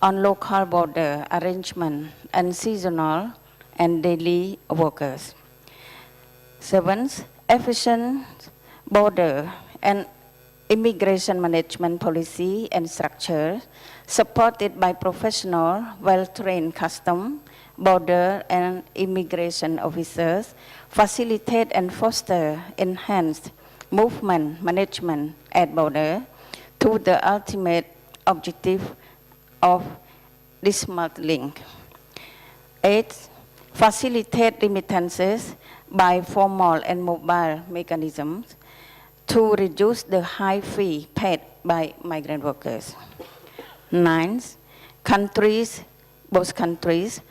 on local border arrangement and seasonal and daily workers. Seventh, efficient border and immigration management policy and structure supported by professional, well-trained custom, border and immigration officers, facilitate and foster enhanced movement management at border to the ultimate objective of dismantling. 8. Facilitate remittances by formal and mobile mechanisms to reduce the high fee paid by migrant workers. 9. Both countries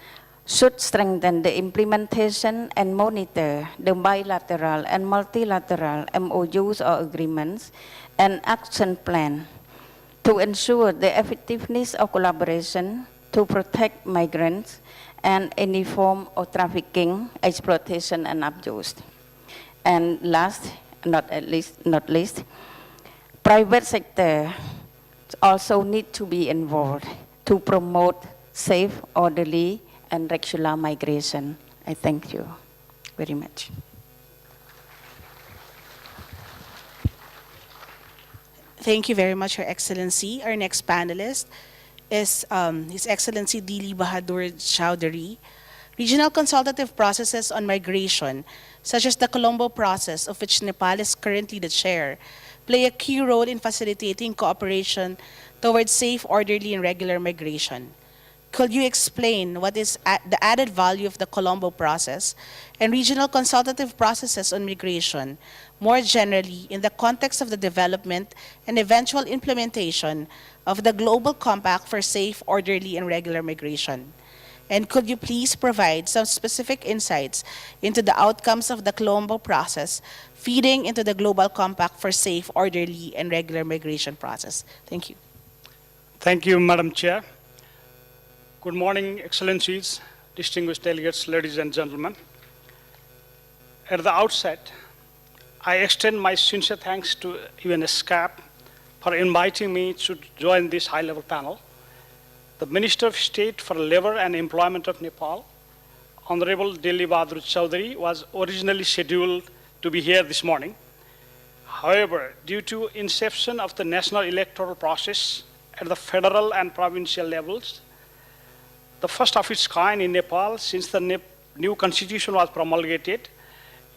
should strengthen the implementation and monitor the bilateral and multilateral MOUs or agreements and action plan to ensure the effectiveness of collaboration to protect migrants and any form of trafficking, exploitation, and abuse. And last, not least, private sector also need to be involved to promote safe, orderly, and regular migration. I thank you very much. Thank you very much, Your Excellency. Our next panelist is His Excellency Dili Bahadur Chowdhury. Regional consultative processes on migration, such as the Colombo process, of which Nepal is currently the chair, play a key role in facilitating cooperation towards safe, orderly, and regular migration. Could you explain what is the added value of the Colombo process and regional consultative processes on migration, more generally in the context of the development and eventual implementation of the Global Compact for Safe, Orderly, and Regular Migration? And could you please provide some specific insights into the outcomes of the Colombo process feeding into the Global Compact for Safe, Orderly, and Regular Migration process? Thank you. Thank you, Madam Chair. Good morning, Excellencies, distinguished delegates, ladies and gentlemen. At the outset, I extend my sincere thanks to ESCAP for inviting me to join this high-level panel. The Minister of State for Labor and Employment of Nepal, Honorable Dili Bahadur Chowdhury, was originally scheduled to be here this morning. However, due to inception of the national electoral process at the federal and provincial levels, the first of its kind in Nepal since the new constitution was promulgated,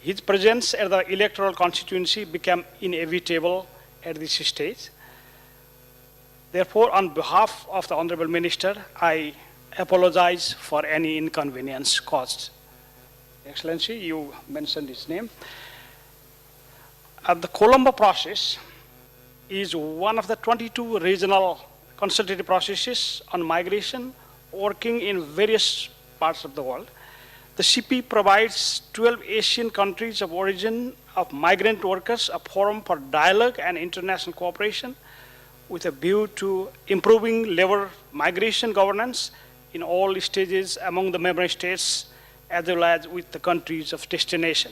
his presence at the electoral constituency became inevitable at this stage. Therefore, on behalf of the Honorable Minister, I apologize for any inconvenience caused. Excellency, you mentioned his name. The Colombo process is one of the 22 regional consultative processes on migration working in various parts of the world. The CP provides 12 Asian countries of origin of migrant workers a forum for dialogue and international cooperation with a view to improving labor migration governance in all stages among the member states as well as with the countries of destination.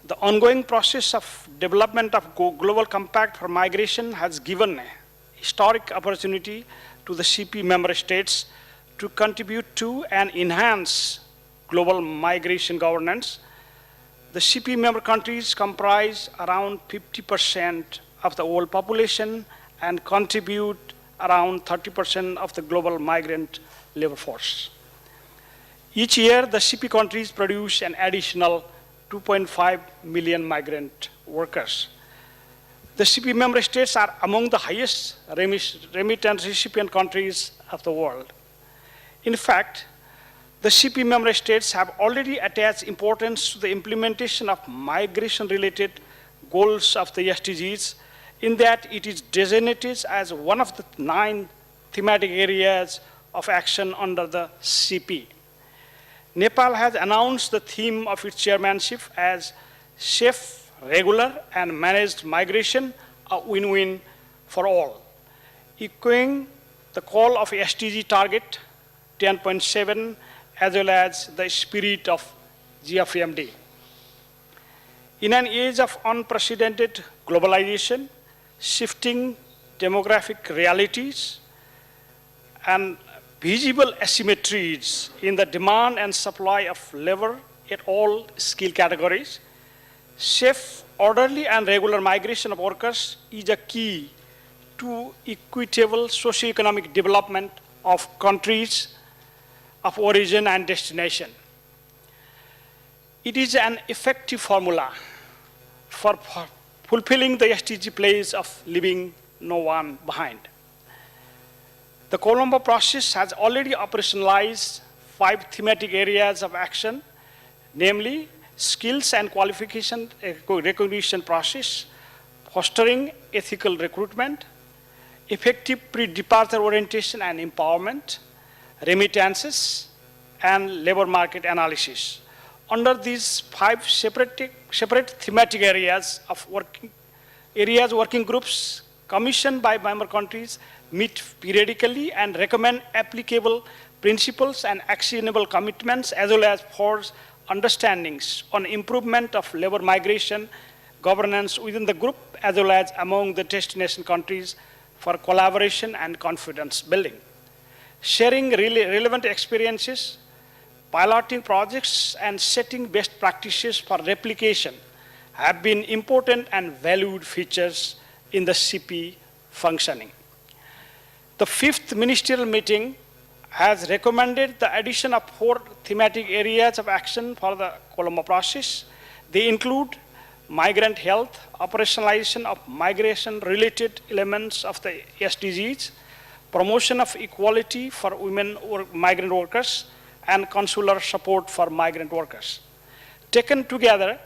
The ongoing process of development of Global Compact for Migration has given a historic opportunity to the CP member states to contribute to and enhance global migration governance. The CP member countries comprise around 50% of the world population and contribute around 30% of the global migrant labor force. Each year, the CP countries produce an additional 2.5 million migrant workers. The CP member states are among the highest remittance recipient countries of the world. In fact, the CP member states have already attached importance to the implementation of migration-related goals of the SDGs, in that it is designated as one of the 9 thematic areas of action under the CP. Nepal has announced the theme of its chairmanship as safe, regular, and managed migration, a win-win for all, echoing the call of SDG target 10.7 as well as the spirit of GFMD. In an age of unprecedented globalization, shifting demographic realities, and visible asymmetries in the demand and supply of labor at all skill categories, safe, orderly, and regular migration of workers is a key to equitable socioeconomic development of countries of origin and destination. It is an effective formula for fulfilling the SDG place of leaving no one behind. The Colombo process has already operationalized 5 thematic areas of action, namely skills and qualification recognition process, fostering ethical recruitment, effective pre-departure orientation and empowerment, remittances, and labor market analysis. Under these 5 separate thematic areas of working groups commissioned by member countries meet periodically and recommend applicable principles and actionable commitments as well as force understandings on improvement of labor migration governance within the group as well as among the destination countries for collaboration and confidence building. Sharing relevant experiences, piloting projects, and setting best practices for replication have been important and valued features in the CP functioning. The 5th ministerial meeting has recommended the addition of 4 thematic areas of action for the Colombo process. They include migrant health, operationalization of migration-related elements of the SDGs, promotion of equality for women or migrant workers, and consular support for migrant workers. Taken together,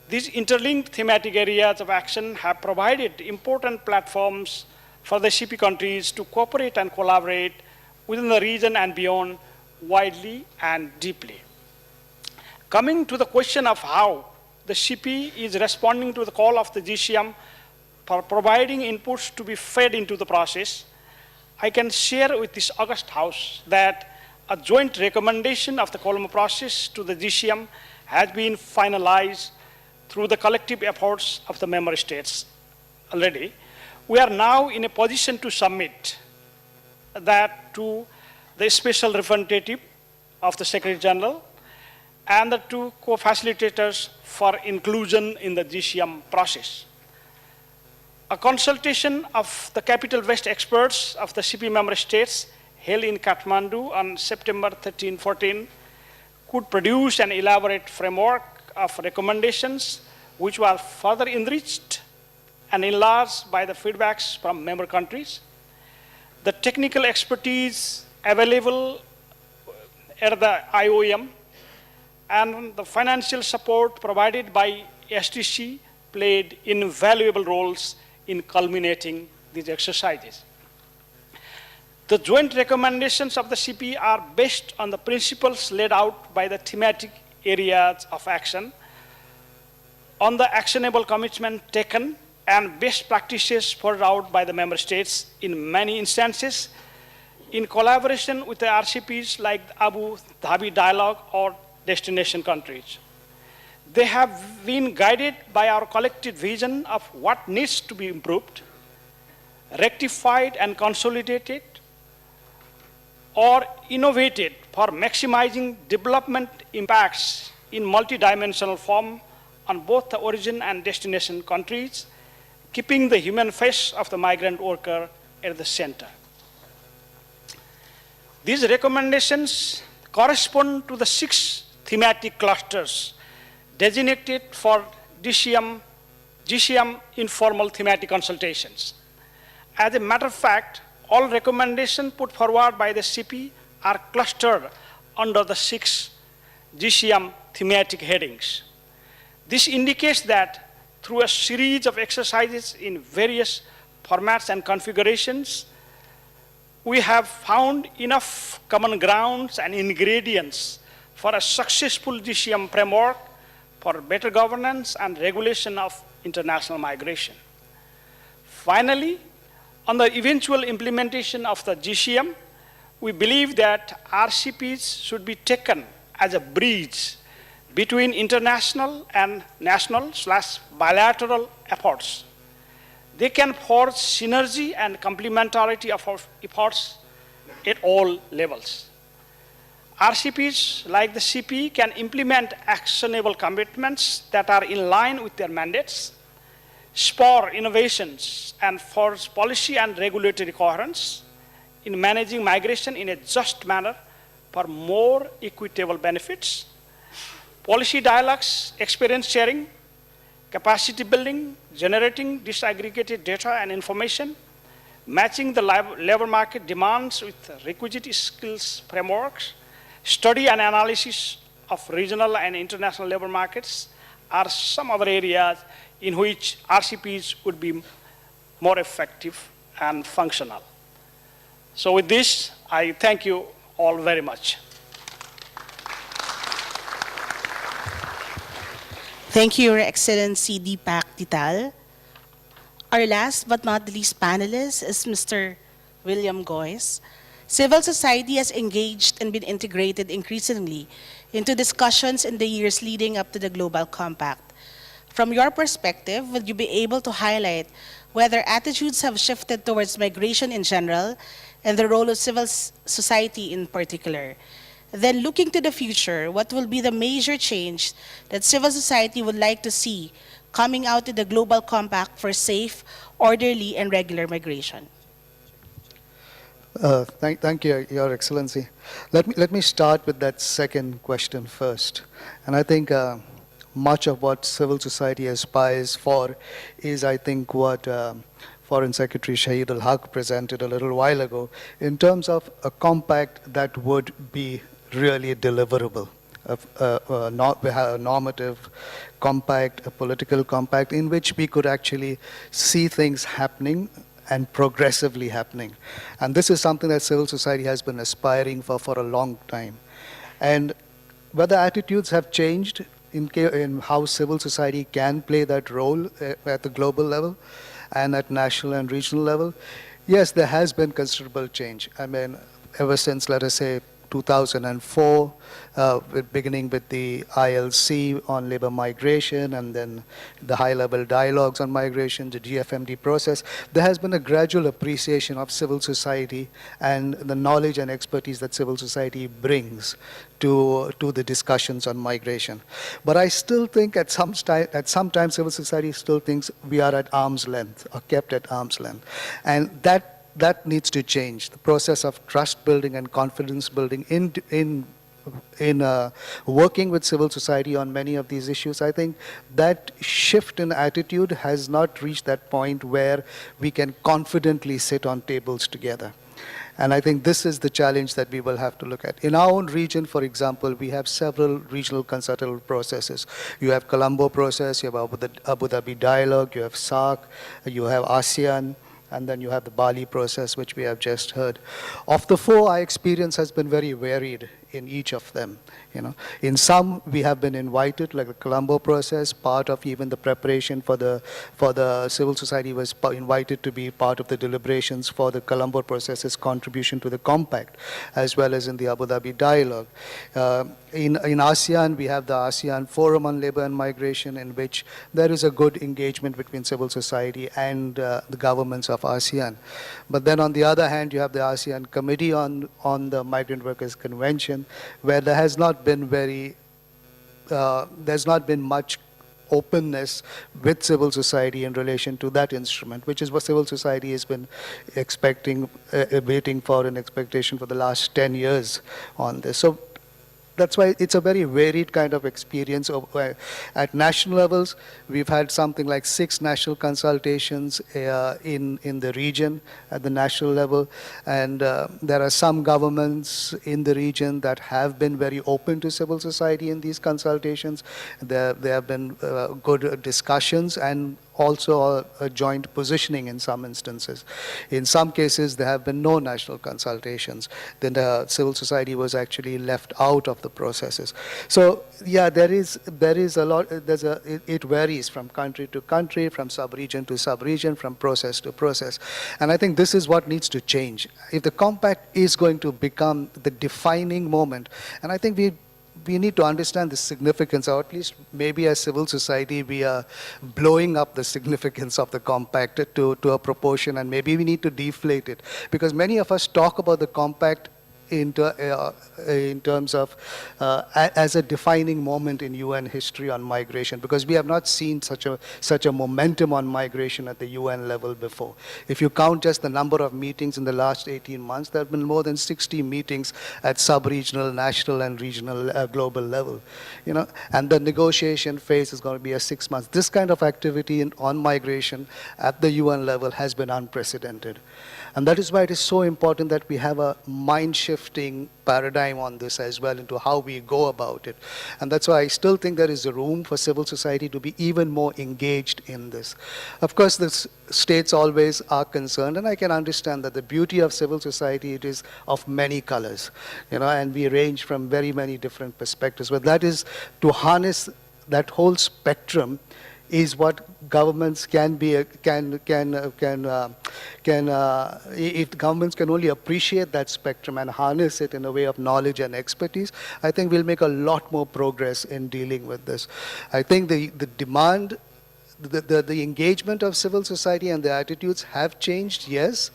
these interlinked thematic areas of action have provided important platforms for the CP countries to cooperate and collaborate within the region and beyond, widely and deeply. Coming to the question of how the CP is responding to the call of the GCM for providing inputs to be fed into the process, I can share with this august House that a joint recommendation of the Colombo process to the GCM has been finalized through the collective efforts of the member states already. We are now in a position to submit that to the special representative of the Secretary General and the 2 co-facilitators for inclusion in the GCM process. A consultation of the Capital West experts of the CP member states held in Kathmandu on September 13-14 could produce an elaborate framework of recommendations which were further enriched and enlarged by the feedbacks from member countries. The technical expertise available at the IOM and the financial support provided by STC played invaluable roles in culminating these exercises. The joint recommendations of the CP are based on the principles laid out by the thematic areas of action, on the actionable commitment taken and best practices poured out by the member states in many instances in collaboration with the RCPs like the Abu Dhabi Dialogue or destination countries. They have been guided by our collective vision of what needs to be improved, rectified and consolidated, or innovated for maximizing development impacts in multidimensional form on both the origin and destination countries, keeping the human face of the migrant worker at the center. These recommendations correspond to the 6 thematic clusters designated for GCM informal thematic consultations. As a matter of fact, all recommendations put forward by the CP are clustered under the 6 GCM thematic headings. This indicates that through a series of exercises in various formats and configurations, we have found enough common grounds and ingredients for a successful GCM framework for better governance and regulation of international migration. Finally, on the eventual implementation of the GCM, we believe that RCPs should be taken as a bridge between international and national/bilateral efforts. They can forge synergy and complementarity of our efforts at all levels. RCPs, like the CP, can implement actionable commitments that are in line with their mandates, spur innovations, and forge policy and regulatory coherence in managing migration in a just manner for more equitable benefits. Policy dialogues, experience sharing, capacity building, generating disaggregated data and information, matching the labor market demands with requisite skills frameworks, study and analysis of regional and international labor markets are some other areas in which RCPs would be more effective and functional. So with this, I thank you all very much. Thank you, Your Excellency Deepak Tital. Our last but not the least panelist is Mr. William Goyce. Civil society has engaged and been integrated increasingly into discussions in the years leading up to the Global Compact. From your perspective, would you be able to highlight whether attitudes have shifted towards migration in general and the role of civil society in particular? Then looking to the future, what will be the major change that civil society would like to see coming out of the Global Compact for safe, orderly, and regular migration? Thank you, Your Excellency. Let me start with that second question first. And I think much of what civil society aspires for is, I think, what Foreign Secretary Shahid al-Haq presented a little while ago in terms of a compact that would be really deliverable, a normative compact, a political compact in which we could actually see things happening and progressively happening. And this is something that civil society has been aspiring for a long time. And whether attitudes have changed in how civil society can play that role at the global level and at national and regional level, yes, there has been considerable change. I mean, ever since, let us say, 2004, beginning with the ILC on labor migration and then the high-level dialogues on migration, the GFMD process, there has been a gradual appreciation of civil society and the knowledge and expertise that civil society brings to the discussions on migration. But I still think at some time civil society still thinks we are at arm's length or kept at arm's length. And that needs to change. The process of trust building and confidence building in working with civil society on many of these issues, I think that shift in attitude has not reached that point where we can confidently sit on tables together. And I think this is the challenge that we will have to look at. In our own region, for example, we have several regional consultative processes. You have Colombo process, you have Abu Dhabi Dialogue, you have SARC, you have ASEAN, and then you have the Bali process, which we have just heard. Of the four, our experience has been very varied in each of them. In some we have been invited, like the Colombo process, part of even the preparation for the civil society was invited to be part of the deliberations for the Colombo process's contribution to the compact, as well as in the Abu Dhabi dialogue. In ASEAN, we have the ASEAN Forum on Labor and Migration, in which there is a good engagement between civil society and the governments of ASEAN. But then on the other hand, you have the ASEAN Committee on the Migrant Workers Convention, where there has not been there's not been much openness with civil society in relation to that instrument, which is what civil society has been waiting for in expectation for the last 10 years on this. So that's why it's a very varied kind of experience. At national levels, we've had something like 6 national consultations in the region at the national level, and there are some governments in the region that have been very open to civil society in these consultations. There have been good discussions and also a joint positioning in some instances. In some cases, there have been no national consultations. Then the civil society was actually left out of the processes. So yeah, there is a lot. It varies from country to country, from sub-region to sub-region, from process to process. And I think this is what needs to change. If the compact is going to become the defining moment, and I think we need to understand the significance, or at least maybe as civil society we are blowing up the significance of the compact to a proportion, and maybe we need to deflate it. Because many of us talk about the compact in terms of as a defining moment in UN history on migration, because we have not seen such a momentum on migration at the UN level before. If you count just the number of meetings in the last 18 months, there have been more than 60 meetings at sub-regional, national, and regional global level. And the negotiation phase is going to be a 6 months. This kind of activity on migration at the UN level has been unprecedented. And that is why it is so important that we have a mind-shifting paradigm on this as well, into how we go about it. And that's why I still think there is a room for civil society to be even more engaged in this. Of course, the states always are concerned, and I can understand that the beauty of civil society, it is of many colors, and we range from very many different perspectives. But that is to harness that whole spectrum is what governments can be, if governments can only appreciate that spectrum and harness it in a way of knowledge and expertise, I think we'll make a lot more progress in dealing with this. I think the demand, the engagement of civil society and the attitudes have changed, yes,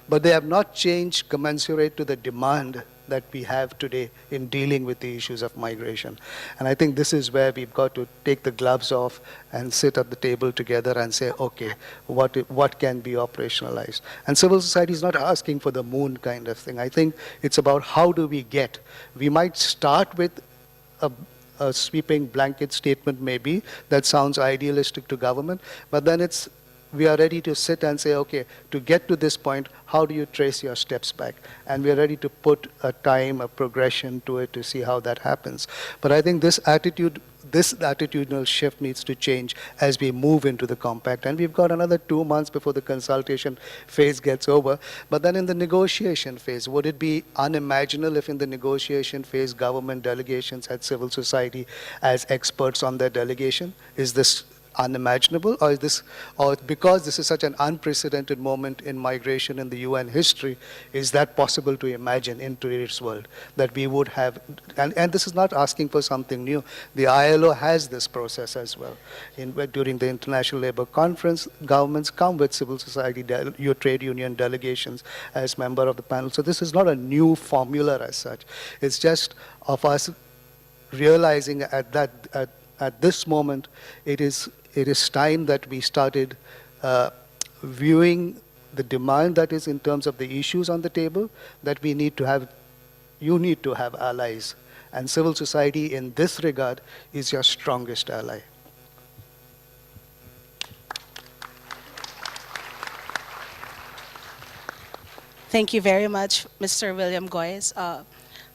but they have not changed commensurate to the demand that we have today in dealing with the issues of migration. And I think this is where we've got to take the gloves off and sit at the table together and say, okay, what can be operationalized? And civil society is not asking for the moon kind of thing. I think it's about how do we get. We might start with a sweeping blanket statement maybe that sounds idealistic to government, but then we are ready to sit and say, okay, to get to this point, how do you trace your steps back? And we are ready to put a time, a progression to it to see how that happens. But I think this attitudinal shift needs to change as we move into the compact. And we've got another 2 months before the consultation phase gets over. But then in the negotiation phase, would it be unimaginable if in the negotiation phase government delegations had civil society as experts on their delegation? Is this unimaginable, or because this is such an unprecedented moment in migration in the UN history, is that possible to imagine in today's world, that we would have, and this is not asking for something new. The ILO has this process as well. During the International Labour Conference, governments come with civil society, your trade union delegations as member of the panel. So this is not a new formula as such. It's just of us realizing at this moment, it is time that we started viewing the demand that is in terms of the issues on the table, that we need to have, you need to have allies. And civil society in this regard is your strongest ally. Thank you very much, Mr. William Goyes.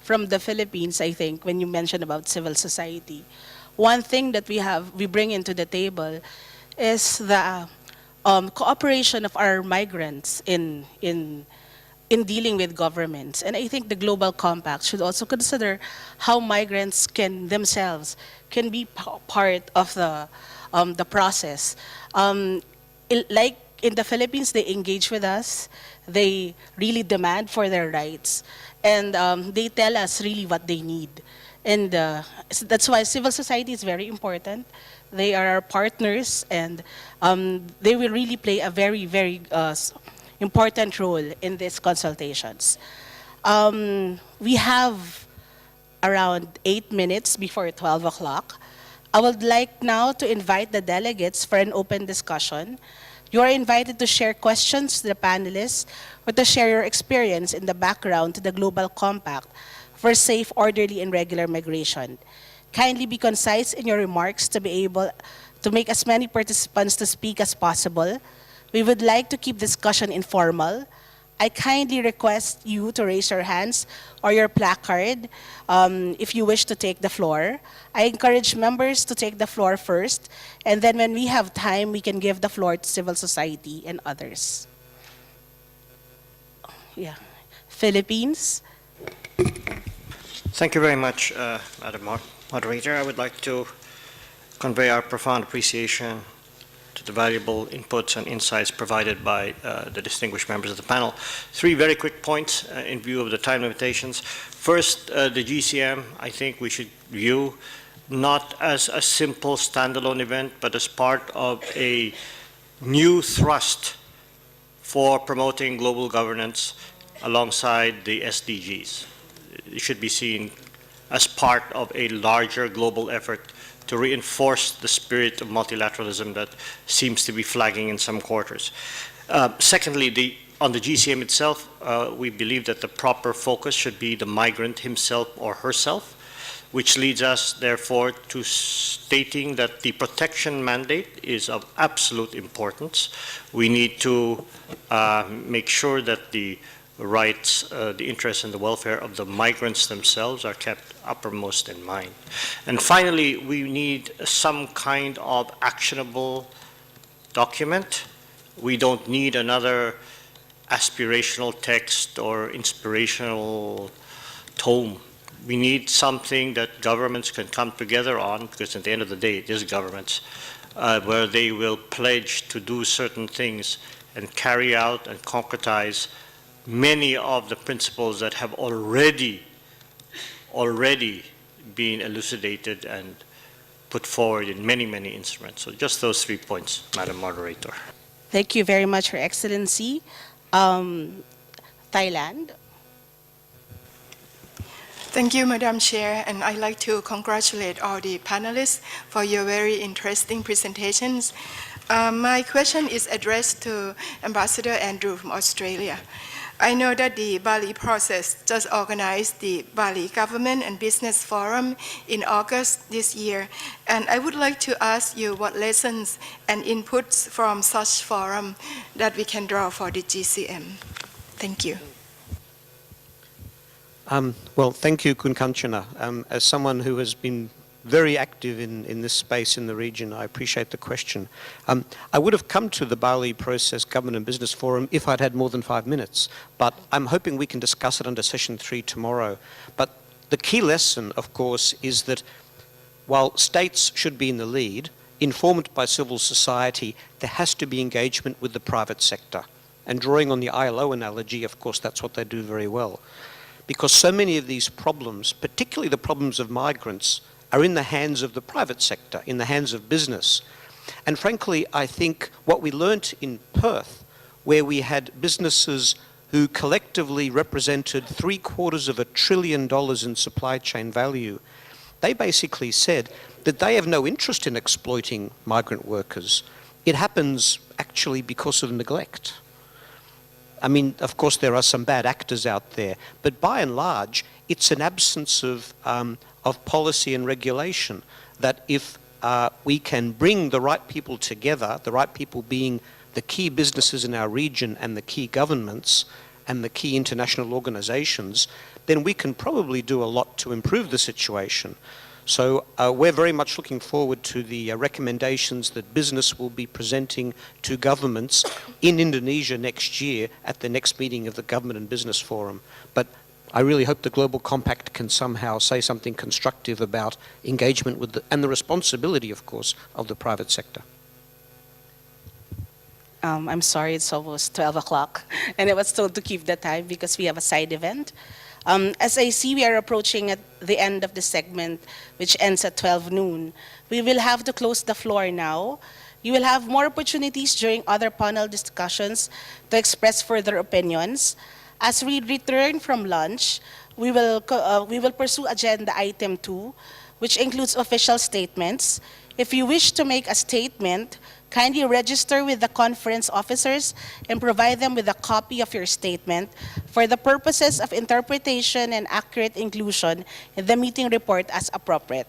From the Philippines, I think, when you mentioned about civil society, one thing that we bring into the table is the cooperation of our migrants in in dealing with governments. And I think the Global Compact should also consider how migrants can themselves can be part of the process. Like in the Philippines, they engage with us. They really demand for their rights. And they tell us really what they need. And so that's why civil society is very important. They are our partners, and they will really play a very, very important role in these consultations. We have around 8 minutes before 12 o'clock. I would like now to invite the delegates for an open discussion. You are invited to share questions to the panelists or to share your experience in the background to the Global Compact for safe, orderly, and regular migration. Kindly be concise in your remarks to be able to make as many participants to speak as possible. We would like to keep discussion informal. I kindly request you to raise your hands or your placard if you wish to take the floor. I encourage members to take the floor first, and then when we have time, we can give the floor to civil society and others. Yeah. Philippines. Thank you very much, Madam Moderator. I would like to convey our profound appreciation to the valuable inputs and insights provided by the distinguished members of the panel. 3 very quick points in view of the time limitations. First, the GCM, I think we should view not as a simple standalone event, but as part of a new thrust for promoting global governance alongside the SDGs. It should be seen as part of a larger global effort to reinforce the spirit of multilateralism that seems to be flagging in some quarters. Secondly, on the GCM itself, we believe that the proper focus should be the migrant himself or herself, which leads us, therefore, to stating that the protection mandate is of absolute importance. We need to make sure that the rights, the interests and the welfare of the migrants themselves are kept uppermost in mind. And finally, we need some kind of actionable document. We don't need another aspirational text or inspirational tome. We need something that governments can come together on, because at the end of the day, it is governments, where they will pledge to do certain things and carry out and concretize many of the principles that have already been elucidated and put forward in many, many instruments. So just those 3 points, Madam Moderator. Thank you very much, Your Excellency. Thailand. Thank you, Madam Chair, and I'd like to congratulate all the panelists for your very interesting presentations. My question is addressed to Ambassador Andrew from Australia. I know that the Bali Process just organized the Bali Government and Business Forum in August this year, and I would like to ask you what lessons and inputs from such forum that we can draw for the GCM. Thank you. Well, thank you, Kun Kanchana. As someone who has been very active in this space in the region, I appreciate the question. I would have come to the Bali Process Government and Business Forum if I'd had more than 5 minutes, but I'm hoping we can discuss it under session 3 tomorrow. But the key lesson, of course, is that while states should be in the lead, informed by civil society, there has to be engagement with the private sector. And drawing on the ILO analogy, of course, that's what they do very well. Because so many of these problems, particularly the problems of migrants, are in the hands of the private sector, in the hands of business. And frankly, I think what we learnt in Perth, where we had businesses who collectively represented $750 billion in supply chain value, they basically said that they have no interest in exploiting migrant workers. It happens actually because of neglect. I mean, of course, there are some bad actors out there, but by and large, it's an absence of policy and regulation that if we can bring the right people together, the right people being the key businesses in our region and the key governments and the key international organizations, then we can probably do a lot to improve the situation. So we're very much looking forward to the recommendations that business will be presenting to governments in Indonesia next year at the next meeting of the Government and Business Forum. But I really hope the Global Compact can somehow say something constructive about engagement with and the responsibility, of course, of the private sector. I'm sorry, it's almost 12 o'clock, and I was told to keep the time because we have a side event. As I see, we are approaching at the end of the segment, which ends at 12 noon. We will have to close the floor now. You will have more opportunities during other panel discussions to express further opinions. As we return from lunch, we will pursue agenda item 2, which includes official statements. If you wish to make a statement, kindly register with the conference officers and provide them with a copy of your statement for the purposes of interpretation and accurate inclusion in the meeting report as appropriate.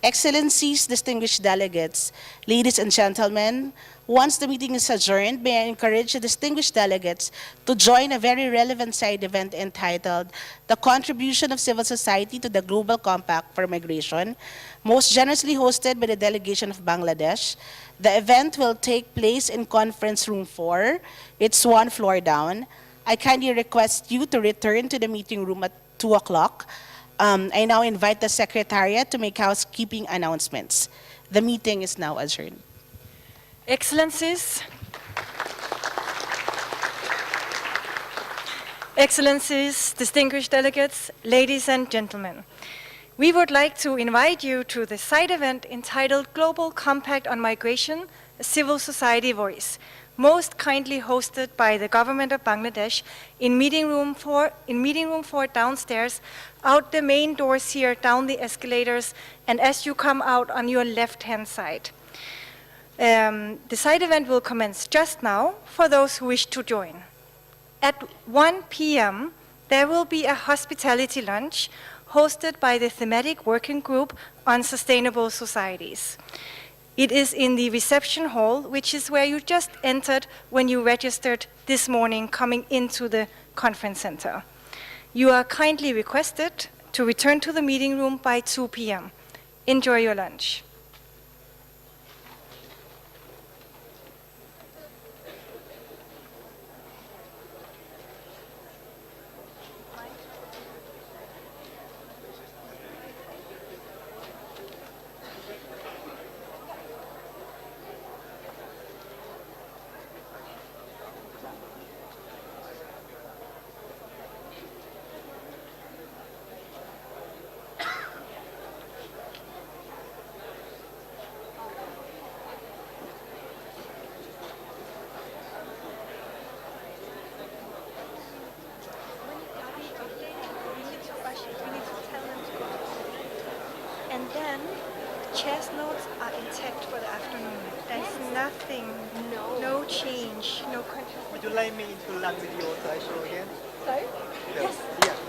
Excellencies, distinguished delegates, ladies and gentlemen, once the meeting is adjourned, may I encourage the distinguished delegates to join a very relevant side event entitled The Contribution of Civil Society to the Global Compact for Migration, most generously hosted by the delegation of Bangladesh. The event will take place in Conference Room 4. It's one floor down. I kindly request you to return to the meeting room at 2 o'clock. I now invite the Secretariat to make housekeeping announcements. The meeting is now adjourned. Excellencies, Excellencies, distinguished delegates, ladies and gentlemen, we would like to invite you to the side event entitled Global Compact on Migration, a Civil Society Voice, most kindly hosted by the government of Bangladesh in meeting room 4 downstairs, out the main doors here, down the escalators, and as you come out on your left-hand side. The side event will commence just now for those who wish to join. At 1 p.m., there will be a hospitality lunch hosted by the Thematic Working Group on Sustainable Societies. It is in the reception hall, which is where you just entered when you registered this morning coming into the conference center. You are kindly requested to return to the meeting room by 2 p.m. Enjoy your lunch. And then chairs notes are intact for the afternoon. There's nothing, no change, no contribution. Would you like me to run video slideshow again? Sorry? Yes. Yes.